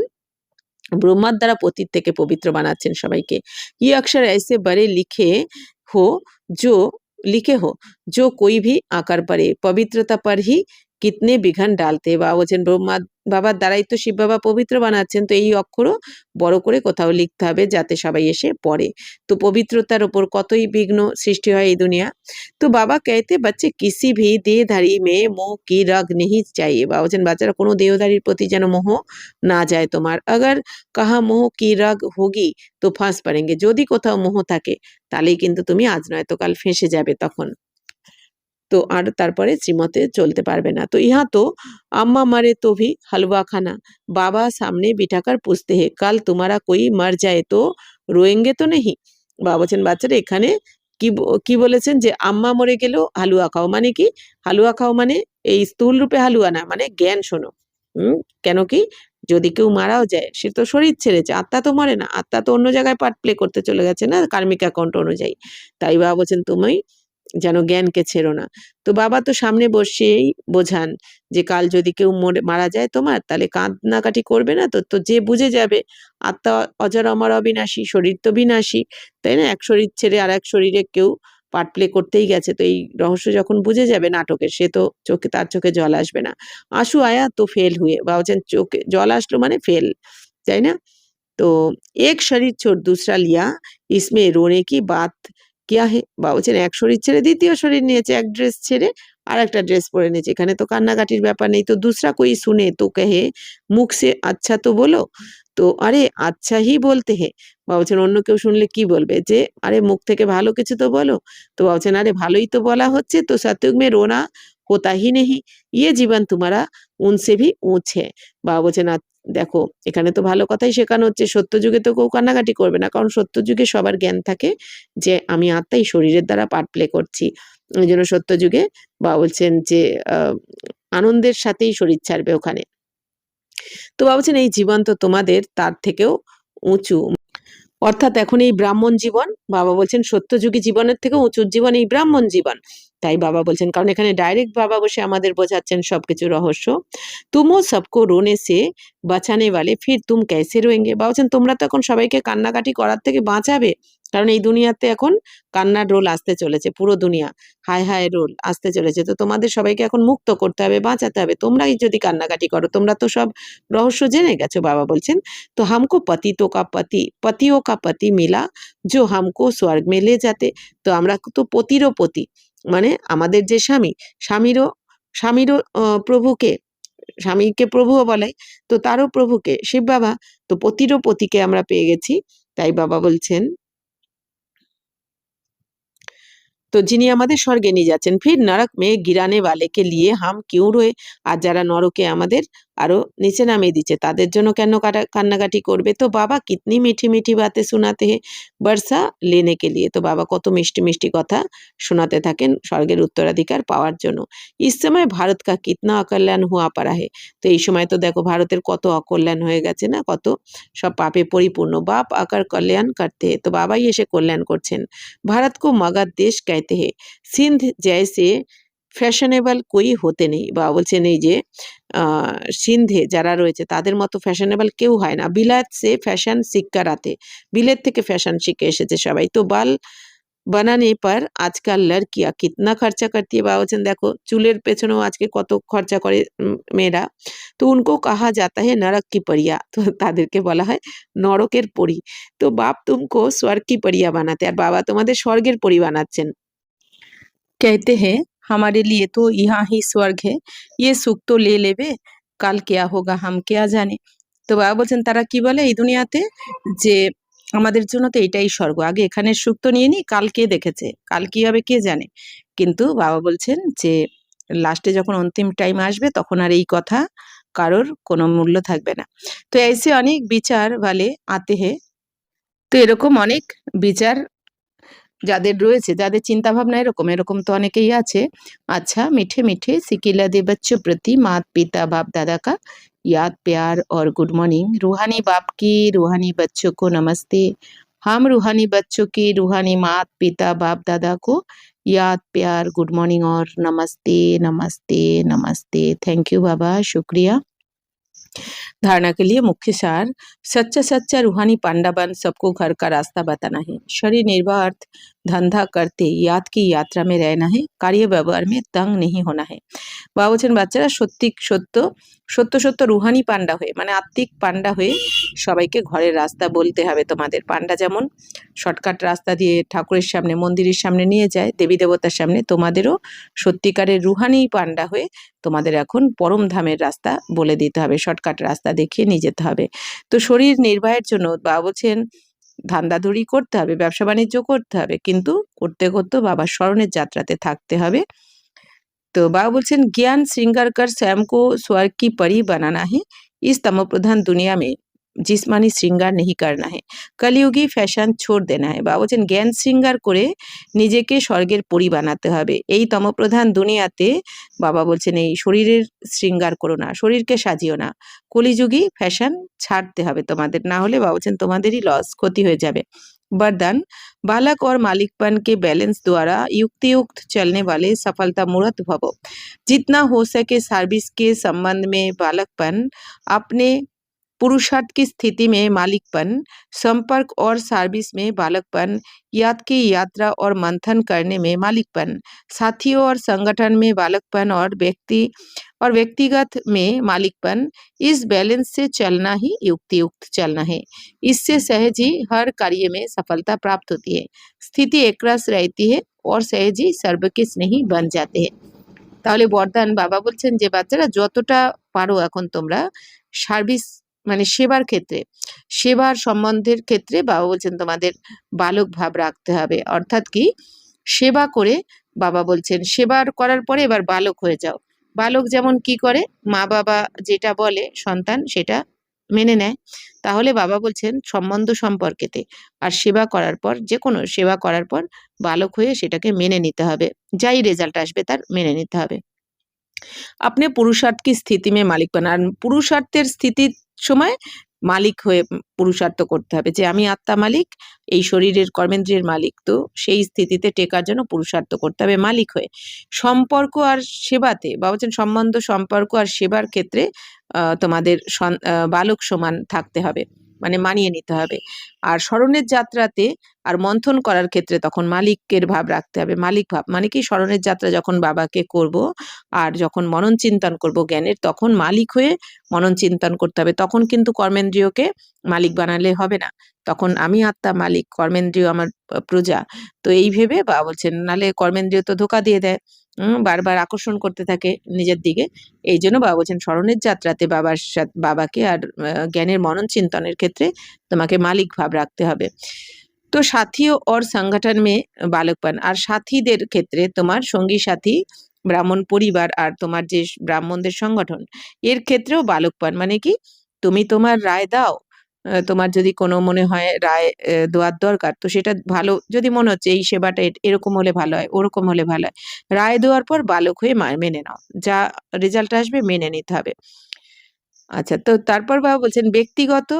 ব্রহ্মার দ্বারা পতিত থেকে পবিত্র বানাচ্ছেন সবাইকে। ये अक्षर ऐसे बड़े हो जो लिखे हो जो कोई भी आकर पढ़े पवित्रता पर ही कितने বিঘ্ন ডালতে। বাবা বলছেন ব্রহ্মা বাবার দ্বারাই তো শিব বাবা পবিত্র বানাচ্ছেন, তো এই অক্ষরও বড় করে কোথাও লিখতে হবে যাতে সবাই এসে পড়ে। তো পবিত্রতার ওপর কতই বিঘ্ন সৃষ্টি হয় এই দুনিয়া। তো বাবা कहते बच्चे किसी भी देहधारी में मोह की रग नहीं चाहिए। বাবা বলছেন বাচ্চারা কোনো দেহধারীর প্রতি যেন মোহ না যায় তোমার। अगर कहाँ मोह की रग होगी তো ফাঁস পড়েঙ্গে। যদি কোথাও মোহ থাকে তাহলেই কিন্তু তুমি আজ নয়তো কাল ফেঁসে যাবে তখন। তো আর তারপরে শ্রীমতে চলতে পারবে না। তো ইহা তো আম্মা মারে তো ভি হালুয়া খানা, বাবা সামনে বিঠাকার পুছতে হে, কাল তুমারা কোই মার যায় তো রোয়েঙ্গে তো নেহি। বাবা বলছেন বাচ্চারা এখানে কি বলেছেন যে আম্মা মরে গেলেও হালুয়া খাও, মানে কি হালুয়া খাও মানে এই স্থূল রূপে হালুয়া না, মানে জ্ঞান শোনো। কেন কি যদি কেউ মারাও যায় সে তো শরীর ছেড়েছে, আত্মা তো মরে না, আত্মা তো অন্য জায়গায় পার্ট প্লে করতে চলে গেছে না কার্মিক অ্যাকাউন্ট অনুযায়ী। তাই বাবা বলছেন তুমি যেন জ্ঞানকে ছেড়ো না। তো বাবা তো সামনে বসেই বোঝান যে কাল যদি কেউ মারা যায় তোমার তাহলে কান্নাকাটি করবে না তো। তো যে বুঝে যাবে আত্মা অজর অমর অবিনাশী, শরীর তো বিনাশী, তাই না? এক শরীর ছেড়ে আর এক শরীরে কেউ পার্ট প্লে করতেই গেছে। তো এই রহস্য যখন বুঝে যাবে নাটকের, সে তো তার চোখে জল আসবে না। আশু আয়া তো ফেল হুয়ে, বা বলছেন চোখে জল আসলো মানে ফেল, তাই না? तो एक शरीर छोड़ दूसरा लिया, इसमें रोने की बात क्या है? বাবা বলছেন এক শরীর ছেড়ে দ্বিতীয় শরীর নিয়েছে, এক ড্রেস ছেড়ে আরেকটা ড্রেস পরে নিয়েছে। এখানে তো কান্নাকাটির ব্যাপার নেই। তো दूसरा कोई सुने तो कहे मुख से अच्छा तो बोलो। তো আরে আচ্ছা হি বলতে হে। বাবা বলছেন অন্য কেউ শুনলে কি বলবে যে আরে মুখ থেকে ভালো কিছু তো বলো। তো বাবা বলছেন আরে ভালোই তো বলা হচ্ছে, তো सतयुग में रोना होता ही नहीं, ये जीवन तुम्हारा उनसे भी ऊँच है। বাবা বলছেন দেখো এখানে তো ভালো কথাই শেখানো হচ্ছে, সত্যযুগে তো কেউ কান্নাকাটি করবে না, কারণ সত্যযুগে সবার জ্ঞান থাকে যে আমি আত্মাই শরীরের দ্বারা পার্ট প্লে করছি। ওই জন্য সত্যযুগে বাবা বলছেন যে আনন্দের সাথেই শরীর ছাড়বে ওখানে। তো বাবা বলছেন এই জীবন তো তোমাদের তার থেকেও উঁচু, অর্থাৎ এখন এই ব্রাহ্মণ জীবন, বাবা বলছেন সত্যযুগী জীবনের থেকে উঁচু জীবন এই ব্রাহ্মণ জীবন। তাই বাবা বলছেন, কারণ এখানে ডাইরেক্ট বাবা বসে আমাদের বোঝাচ্ছেন সবকিছু রহস্য। তুমো সবকো রোনে সে বাঁচানে ওয়ালে ফির তুম ক্যাসে রোয়েঙ্গে। বাবা বলছেন তোমরা তো এখন সবাইকে কান্নাকাটি করার থেকে বাঁচাবে, কারণ এই দুনিয়াতে এখন কান্নার রোল আসতে চলেছে, পুরো দুনিয়া হায় হায় রোল আসতে চলেছে। তো তোমাদের সবাইকে এখন মুক্ত করতে হবে, বাঁচাতে হবে। তোমরাই যদি কান্নাকাটি করো, তোমরা তো সব রহস্য জেনে গেছো। বাবা বলছেন তো হামকো पतियों का पति मिला जो हमको स्वर्ग में ले जाते। তো আমরা তো পতিরও পতি, মানে আমাদের যে স্বামী, স্বামীরও প্রভুকে, স্বামীকে প্রভুও বলে, তো তারও প্রভুকে শিব বাবা, তো পতিরও পতিকে আমরা পেয়ে গেছি। তাই বাবা বলছেন তো যিনি আমাদের স্বর্গে নিয়ে যাচ্ছেন। ফির নরক মে গিরানে ওয়ালেকে লিয়ে হাম কিউ রোয়ে। আর যারা নরকে আমাদের আরো নিচে নামিয়ে দিচ্ছে তাদের জন্য কেন কান্নাকাটি করবে। তো বাবা কিতনি মিঠি মিঠি বাতে শোনাতে হে বর্ষা লেনে কে লিয়ে। তো বাবা কত মিষ্টি মিষ্টি কথা শোনাতে থাকেন স্বর্গের উত্তরাধিকার পাওয়ার জন্য। ইস সময় ভারত কা কিতনা অকল্যাণ হুয়া পারা হে। তো এই সময় তো দেখো ভারতের কত অকল্যাণ হয়ে গেছে না, কত সব পাপে পরিপূর্ণ। বাপ আকার কল্যাণ করতে হে, তো বাবাই এসে কল্যাণ করছেন। भारत को मगध देश कहते हैं, सिंध जैसे ফ্যাশনেবল কই হতে নেই। বাবা বলছেন এই যে সিন্ধে যারা রয়েছে তাদের মতো ফ্যাশনেবল কেউ হয় না। বিলাত সে ফ্যাশন শিক্ষা রাতে, বিলেত থেকে ফ্যাশন শিখে এসেছে সবাই। তো বানানে পর আজকাল লড়কিয়া কিতনা খরচা করতি है বাবা বলছেন দেখো চুলের পেছনেও আজকে কত খরচা করে মেয়েরা। তো উनको कहा जाता है नरक की परिया তো তাদেরকে বলা হয় নরকের পরী। তো বাপ तुमको स्वर्ग की परिया বানাতে আর বাবা তোমাদের স্বর্গের পরী বানাচ্ছেন। कहते हैं हमारे लिए तो यहाँ ही स्वर्ग है, ये सुख तो ले लेबे, কাল কেয়া হোগা হাম কেয়া জানে। তো বাবা বলছেন তারা কি বলে এই দুনিয়াতে যে আমাদের জন্য তো এটাই স্বর্গ, আগে এখানের সুখ তো নিয়ে নি, কাল কে দেখেছে, কাল কি হবে কে জানে। কিন্তু বাবা বলছেন যে লাস্টে যখন অন্তিম টাইম আসবে তখন আর এই কথা কারোর কোনো মূল্য থাকবে না। তো ऐसे অনেক বিচার वाले आते हैं। তো এরকম অনেক বিচার যাদের রয়েছে, যাদের চিন্তাভাবনা এরকম, এরকম তো অনেকেই আছে। अच्छा मीठे मीठे सिकिला दे बच्चों प्रति मात पिता बाप दादा का याद प्यार और गुड मॉर्निंग। रूहानी बाप की रूहानी बच्चों को नमस्ते। हम रूहानी बच्चों की रूहानी मात पिता बाप दादा को याद प्यार गुड मॉर्निंग और नमस्ते नमस्ते नमस्ते। थैंक यू बाबा, शुक्रिया। धारणा के लिए मुख्य सार, सच्चा सच्चा रूहानी पांडा बन सबको घर का रास्ता बताना है। शरीर निर्वाह अर्थ धंधा करते याद की यात्रा में रहना है, कार्य व्यवहार में तंग नहीं होना है। বাবা বলছেন বাচ্চারা সত্যি সত্য সত্য সত্য রুহানি পান্ডা হয়ে মানে আত্মিক পান্ডা হয়ে সবাইকে ঘরের রাস্তা বলতে হবে তোমাদের। পান্ডা যেমন শর্টকাট রাস্তা দিয়ে ঠাকুরের সামনে মন্দিরের সামনে নিয়ে যায়, দেবী দেবতার সামনে, তোমাদেরও সত্যিকারের রুহানি পান্ডা হয়ে তোমাদের এখন পরম ধামের রাস্তা বলে দিতে হবে, শর্টকাট রাস্তা দেখিয়ে নিয়ে যেতে হবে। তো শরীর নির্বাহের জন্য বাবা বলছেন ধান্দাধড়ি করতে হবে, ব্যবসা বাণিজ্য করতে হবে, কিন্তু করতে করতে বাবার স্মরণের যাত্রাতে থাকতে হবে। तो बाबा बोलছেন ज्ञान श्रृंगार कर स्वयं को स्वर्ग की परी बनाना है, इस तमोप्रधान दुनिया में जिस्मानी श्रृंगार नहीं करना है, कलियुगी फैशन छोड़ देना है। বাবা বলছেন জ্ঞান শৃঙ্গার করে নিজেকে স্বর্গের পরী বানাতে হবে। এই তমপ্রধান দুনিয়াতে বাবা বলছেন এই শরীরের শৃঙ্গার করো না, শরীরকে সাজিও না, কলিযুগী ফ্যাশন ছাড়তে হবে তোমাদের, না হলে বাবা বলছেন তোমাদেরই লস, ক্ষতি হয়ে যাবে। वरदान, बालक और मालिकपन के बैलेंस द्वारा युक्तियुक्त चलने वाले सफलता मूर्त भव। जितना हो सके सर्विस के संबंध में बालकपन, अपने पुरुषार्थ की स्थिति में मालिकपन, संपर्क और सर्विस में बालकपन, याद की यात्रा और मंथन करने में मालिकपन, साथियों और संगठन में बालकपन और व्यक्तिगत में मालिकपन, इस बैलेंस से चलना ही युक्तियुक्त चलना है। इससे सहज ही हर कार्य में सफलता प्राप्त होती है, स्थिति एकरस रहती है और सहज ही सर्वकिस नहीं बन जाते हैं। তাহলে বরদান বাবা বলছেন যে বাচ্চারা যতটা পারো এখন তোমরা সার্ভিস মানে সেবার ক্ষেত্রে, সেবার সম্বন্ধের ক্ষেত্রে বাবা বলছেন তোমাদের বালক ভাব রাখতে হবে। অর্থাৎ কি সেবা করে বাবা বলছেন সেবার করার পরে এবার বালক হয়ে যাও। বালক যেমন কি করে, মা বাবা যেটা বলে সন্তান সেটা মেনে নেয়, তাহলে বাবা বলছেন সম্বন্ধ সম্পর্কেতে আর সেবা করার পর, যে কোনো সেবা করার পর বালক হয়ে সেটাকে মেনে নিতে হবে, যাই রেজাল্ট আসবে তার মেনে নিতে হবে। আপনি পুরুষার্থ কি স্থিতি মে মালিক বান, আর পুরুষার্থের স্থিতির সময় মালিক হয়ে পুরুষার্থ করতে হবে, যে আমি আত্মা মালিক, এই শরীরের কর্মেন্দ্রিয়ের মালিক, তো সেই স্থিতিতে টেকার জন্য পুরুষার্থ করতে হবে মালিক হয়ে। সম্পর্ক আর সেবাতে বাবা বলছেন সম্বন্ধ সম্পর্ক আর সেবার ক্ষেত্রে তোমাদের বালক সমান থাকতে হবে, মানে মানিয়ে নিতে হবে। আর স্মরণের যাত্রাতে আর মন্থন করার ক্ষেত্রে তখন মালিকের ভাব রাখতে হবে। মালিক ভাব মানে কি, স্মরণের যাত্রা যখন বাবাকে করব আর যখন মনন চিন্তন করব জ্ঞানের, তখন মালিক হয়ে মনন চিন্তন করতে হবে। তখন কিন্তু কর্মেন্দ্রিয়কে মালিক বানালে হবে না, তখন আমি আত্মা মালিক, কর্মেন্দ্রিয় আমার প্রজা। তো এই ভেবে বাবা বলছেন, নালে কর্মেন্দ্রিয় তো ধোকা দিয়ে দেয়, বারবার আকর্ষণ করতে থাকে নিজের দিকে। এই জন্য বাবা বলছেন স্মরণের যাত্রাতে বাবার সাথে বাবাকে আর জ্ঞানের মনন চিন্তনের ক্ষেত্রে তোমাকে মালিক ভাব রাখতে হবে। তো সাথী ওর সংগঠন মে বালকপন, আর সাথীদের ক্ষেত্রে তোমার সঙ্গী সাথী ব্রাহ্মণ পরিবার আর তোমার যে ব্রাহ্মণদের সংগঠন, এর ক্ষেত্রেও বালকপন মানে কি, তুমি তোমার রায় দাও। তোমার যদি কোনো মনে হয় রায় দেওয়ার দরকার, তো সেটা ভালো যদি মনে হচ্ছে এই সেবাটা এরকম হলে ভালো হয়, ওরকম হলে ভালো হয়, রায় দেওয়ার পর বালক হয়ে মেনে নাও, যা রেজাল্ট আসবে মেনে নিতে হবে। আচ্ছা, তো তারপর বাবা বলছেন ব্যক্তিগত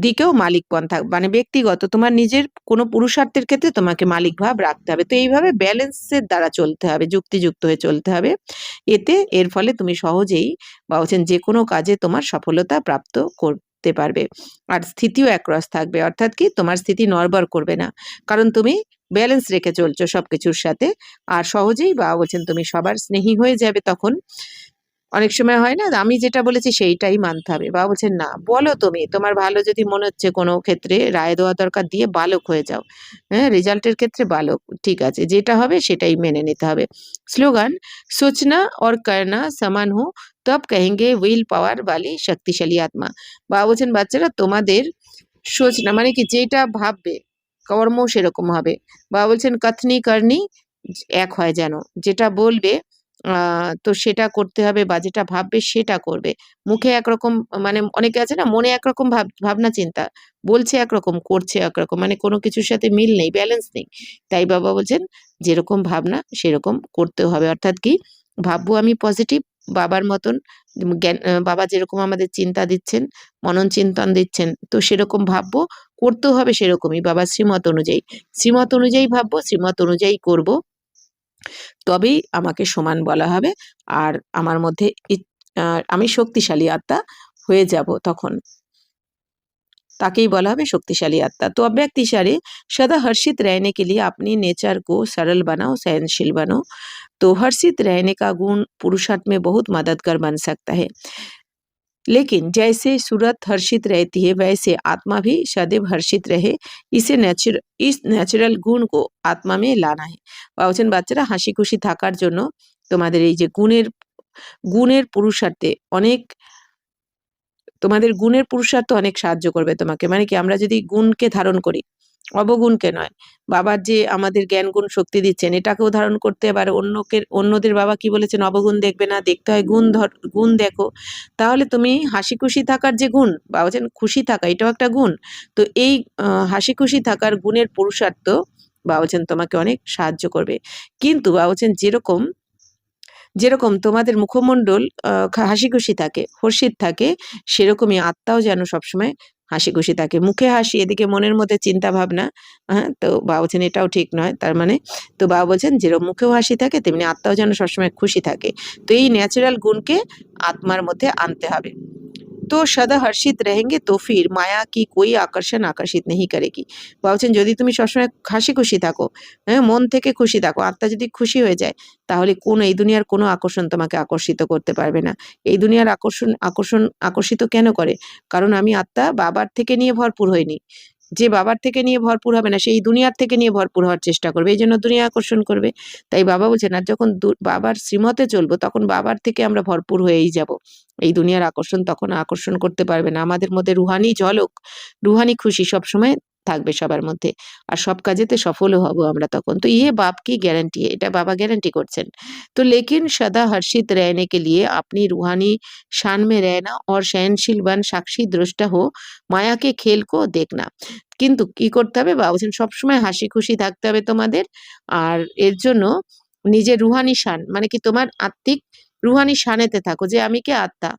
দিকেও মালিকপন মানে ব্যক্তিগত তোমার নিজের কোনো পুরুষার্থের ক্ষেত্রে তোমাকে মালিক ভাব রাখতে হবে। তো এইভাবে ব্যালেন্সের দ্বারা চলতে হবে, যুক্তিযুক্ত হয়ে চলতে হবে। এর ফলে তুমি সহজেই বা বলছেন যে কোনো কাজে তোমার সফলতা প্রাপ্ত করতে পারবে। আর স্থিতিও একরস থাকবে, অর্থাৎ কি তোমার স্থিতি নড়বড় করবে না, কারণ তুমি ব্যালেন্স রেখে চলছো সবকিছুর সাথে। আর সহজেই বাবা বলছেন তুমি সবার স্নেহী হয়ে যাবে তখন। অনেক সময় হয় না আমি যেটা বলেছি সেইটাই মানতে হবে, বাবা বলছেন না বলো তুমি তোমার ভালো যদি মনে হচ্ছে কোনো ক্ষেত্রে রায় দেওয়া দরকার দিয়ে বালক হয়ে যাও। হ্যাঁ, রেজাল্টের ক্ষেত্রে বালক ঠিক আছে, যেটা হবে সেটাই মেনে নিতে হবে। স্লোগান, সোচনা और करना समान हो तब कहेंगे विल पावर वाली शक्तिशाली आत्मा। বাবা বলছেন বাচ্চারা তোমাদের সোচনা মানে কি যেটা ভাববে কর্ম সেরকম হবে। বাবা বলছেন কথনি করনি এক হয় যেন, যেটা বলবে তো সেটা করতে হবে বা যেটা ভাববে সেটা করবে। মুখে একরকম মানে অনেকে আছে না মনে একরকম ভাবনা চিন্তা, বলছে একরকম করছে একরকম, মানে কোনো কিছুর সাথে মিল নেই, ব্যালেন্স নেই। তাই বাবা বলছেন যেরকম ভাবনা সেরকম করতে হবে। অর্থাৎ কি ভাববো আমি পজিটিভ বাবার মতন, জ্ঞান বাবা যেরকম আমাদের চিন্তা দিচ্ছেন, মনন চিন্তন দিচ্ছেন, তো সেরকম ভাববো, করতেও হবে সেরকমই বাবার শ্রীমত অনুযায়ী। শ্রীমত অনুযায়ী ভাববো, শ্রীমত অনুযায়ী করব, তবেই আমাকে সমান বলা হবে। আর আমার মধ্যে আমি শক্তিশালী আত্মা হয়ে যাব তখন, ताकि बोला हमें शक्तिशाली आत्मा। तो अव्यक्त इशारे सदा हर्षित रहने के लिए अपनी नेचर को सरल बनाओ, सहनशील बनो। तो हर्षित रहने का गुण पुरुषार्थ में बहुत मददगार बन सकता है। लेकिन जैसे सूरत हर्षित रहती है वैसे आत्मा भी सदैव हर्षित रहे, इस ন্যাচারাল গুণ को আত্মা में लाना है। বলছেন বাচ্চারা হাসি খুশি থাকার জন্য তোমাদের এই যে গুণের পুরুষার্থে অনেক, তোমাদের গুণের পুরুষার্থ অনেক সাহায্য করবে তোমাকে। মানে কি আমরা যদি গুণকে ধারণ করি, অবগুণকে নয়, বাবার যে আমাদের জ্ঞান গুণ শক্তি দিচ্ছেন এটাকেও ধারণ করতে, এবার অন্যদের বাবা কি বলেছেন অবগুণ দেখবে না, দেখতে হয় গুণ দেখো। তাহলে তুমি হাসি খুশি থাকার যে গুণ, বাবা বলছেন খুশি থাকা এটাও একটা গুণ। তো এই হাসি খুশি থাকার গুণের পুরুষার্থ বাবা বলছেন তোমাকে অনেক সাহায্য করবে। কিন্তু বাবা বলছেন যেরকম যেরকম তোমাদের মুখমণ্ডল হাসি খুশি থাকে, হর্ষিত থাকে, সেরকমই আত্মাও যেন সবসময় হাসি খুশি থাকে। মুখে হাসি, এদিকে মনের মধ্যে চিন্তা ভাবনা। হ্যাঁ, তো বাবা বলছেন এটাও ঠিক নয়। তার মানে তো বাবা বলছেন যেরকম মুখেও হাসি থাকে তেমনি আত্মাও যেন সবসময় খুশি থাকে। তো এই ন্যাচারাল গুণকে আত্মার মধ্যে আনতে হবে। तो सदा हर्षित रहेंगे तो फिर माया की कोई आकर्षण आकर्षित नहीं करेगी। বলছেন যদি তুমি সবসময় হাসি খুশি থাকো, হ্যাঁ মন থেকে খুশি থাকো, আত্মা যদি খুশি হয়ে যায়, তাহলে এই দুনিয়ার কোনো আকর্ষণ তোমাকে আকর্ষিত করতে পারবে না। এই দুনিয়ার আকর্ষিত কেন করে? কারণ আমি আত্মা বাবার থেকে নিয়ে ভরপুর হইনি। যে বাবার থেকে নিয়ে ভরপুর হবে না সেই দুনিয়ার থেকে নিয়ে ভরপুর হওয়ার চেষ্টা করবে, এই জন্য দুনিয়া আকর্ষণ করবে। তাই বাবা বলছেন আর যখন বাবার শ্রীমতে চলবো তখন বাবার থেকে আমরা ভরপুর হয়েই যাব। এই দুনিয়ার আকর্ষণ তখন আকর্ষণ করতে পারবে না। আমাদের মধ্যে রুহানি ঝলক, রুহানি খুশি সবসময় থাকবে সবার মধ্যে, আর সব কাজেতে সফলও হব আমরা তখন। তো ইয়ে বাপ কি গ্যারান্টি, এটা বাবা গ্যারান্টি করছেন। তো लेकिन सदा हर्षित रहने के लिए अपनी रूहानी शान में रहना और सहनशील बन साक्षी दृष्टा हो माया के खेल को देखना। কিন্তু কি করতে হবে বাবা বলছেন সবসময় হাসি খুশি থাকতে হবে তোমাদের। আর এর জন্য নিজের রুহানি শান মানে কি তোমার আত্মিক রুহানি শানেতে থাকো, যে আমি কে আত্মা।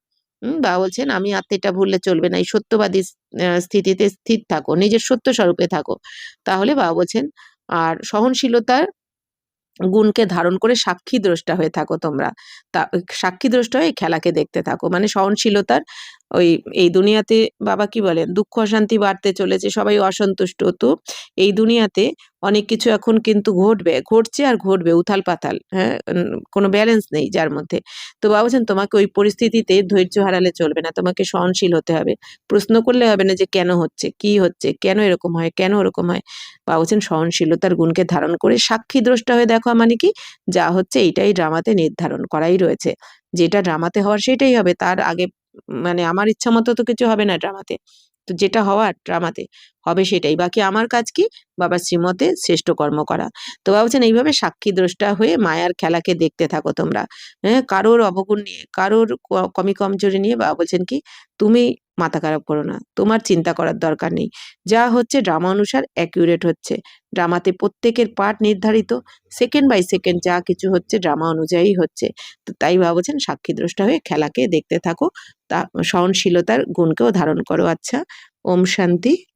বাবা বলছেন আমি আত্মা, এটা ভুললে চলবে না। এই সত্যবাদী স্থিতিতে স্থির থাকো, নিজের সত্য স্বরূপে থাকো। তাহলে বাবা বলছেন আর সহনশীলতার গুণকে ধারণ করে সাক্ষী দ্রষ্টা হয়ে থাকো তোমরা। তা সাক্ষী দ্রষ্টা হয়ে খেলাকে দেখতে থাকো, মানে সহনশীলতার ওই এই দুনিয়াতে বাবা কি বলেন দুঃখ অশান্তি বাড়তে চলেছে, সবাই অসন্তুষ্ট। তো এই দুনিয়াতে অনেক কিছু এখন কিন্তু ঘটছে আর ঘটবে উথাল পাথাল, হ্যাঁ কোনো ব্যালেন্স নেই যার মধ্যে। তো বাবা বলছেন তোমাকে ওই পরিস্থিতিতে ধৈর্য হারালে চলবে না, তোমাকে সহনশীল হতে হবে। প্রশ্ন করলে হবে না যে কেন হচ্ছে, কি হচ্ছে, কেন এরকম হয়, কেন ওরকম হয়। বাবা বলছেন সহনশীলতার গুণকে ধারণ করে সাক্ষী দ্রষ্টা হয়ে দেখো, মানে কি যা হচ্ছে এইটাই ড্রামাতে নির্ধারণ করাই রয়েছে, যেটা ড্রামাতে হওয়ার সেটাই হবে। তার আগে মানে আমার ইচ্ছা মতো তো কিছু হবে না ড্রামাতে, তো যেটা হওয়ার ড্রামাতে হবে সেটাই। বাকি আমার কাজ কি বাবার শ্রীমতে শ্রেষ্ঠ কর্ম করা। তো বাবা বলছেন এইভাবে সাক্ষী দ্রষ্টা হয়ে মায়ার খেলাকে দেখতে থাকো তোমরা। হ্যাঁ, কারোর অবগুণ নিয়ে, কারোর কমি কমজোরি নিয়ে বাবা বলছেন কি তুমি মাথা খারাপ করো না, তোমার চিন্তা করার দরকার নেই। যা হচ্ছে ড্রামা অনুসার অ্যাকিউরেট হচ্ছে। ড্রামাতে প্রত্যেকের পার্ট নির্ধারিত, সেকেন্ড বাই সেকেন্ড যা কিছু হচ্ছে ড্রামা অনুযায়ী হচ্ছে। তো তাই বাবা বলছেন সাক্ষী দ্রষ্টা হয়ে খেলাকে দেখতে থাকো, তা সহনশীলতার গুণকেও ধারণ করো। আচ্ছা, ওম শান্তি।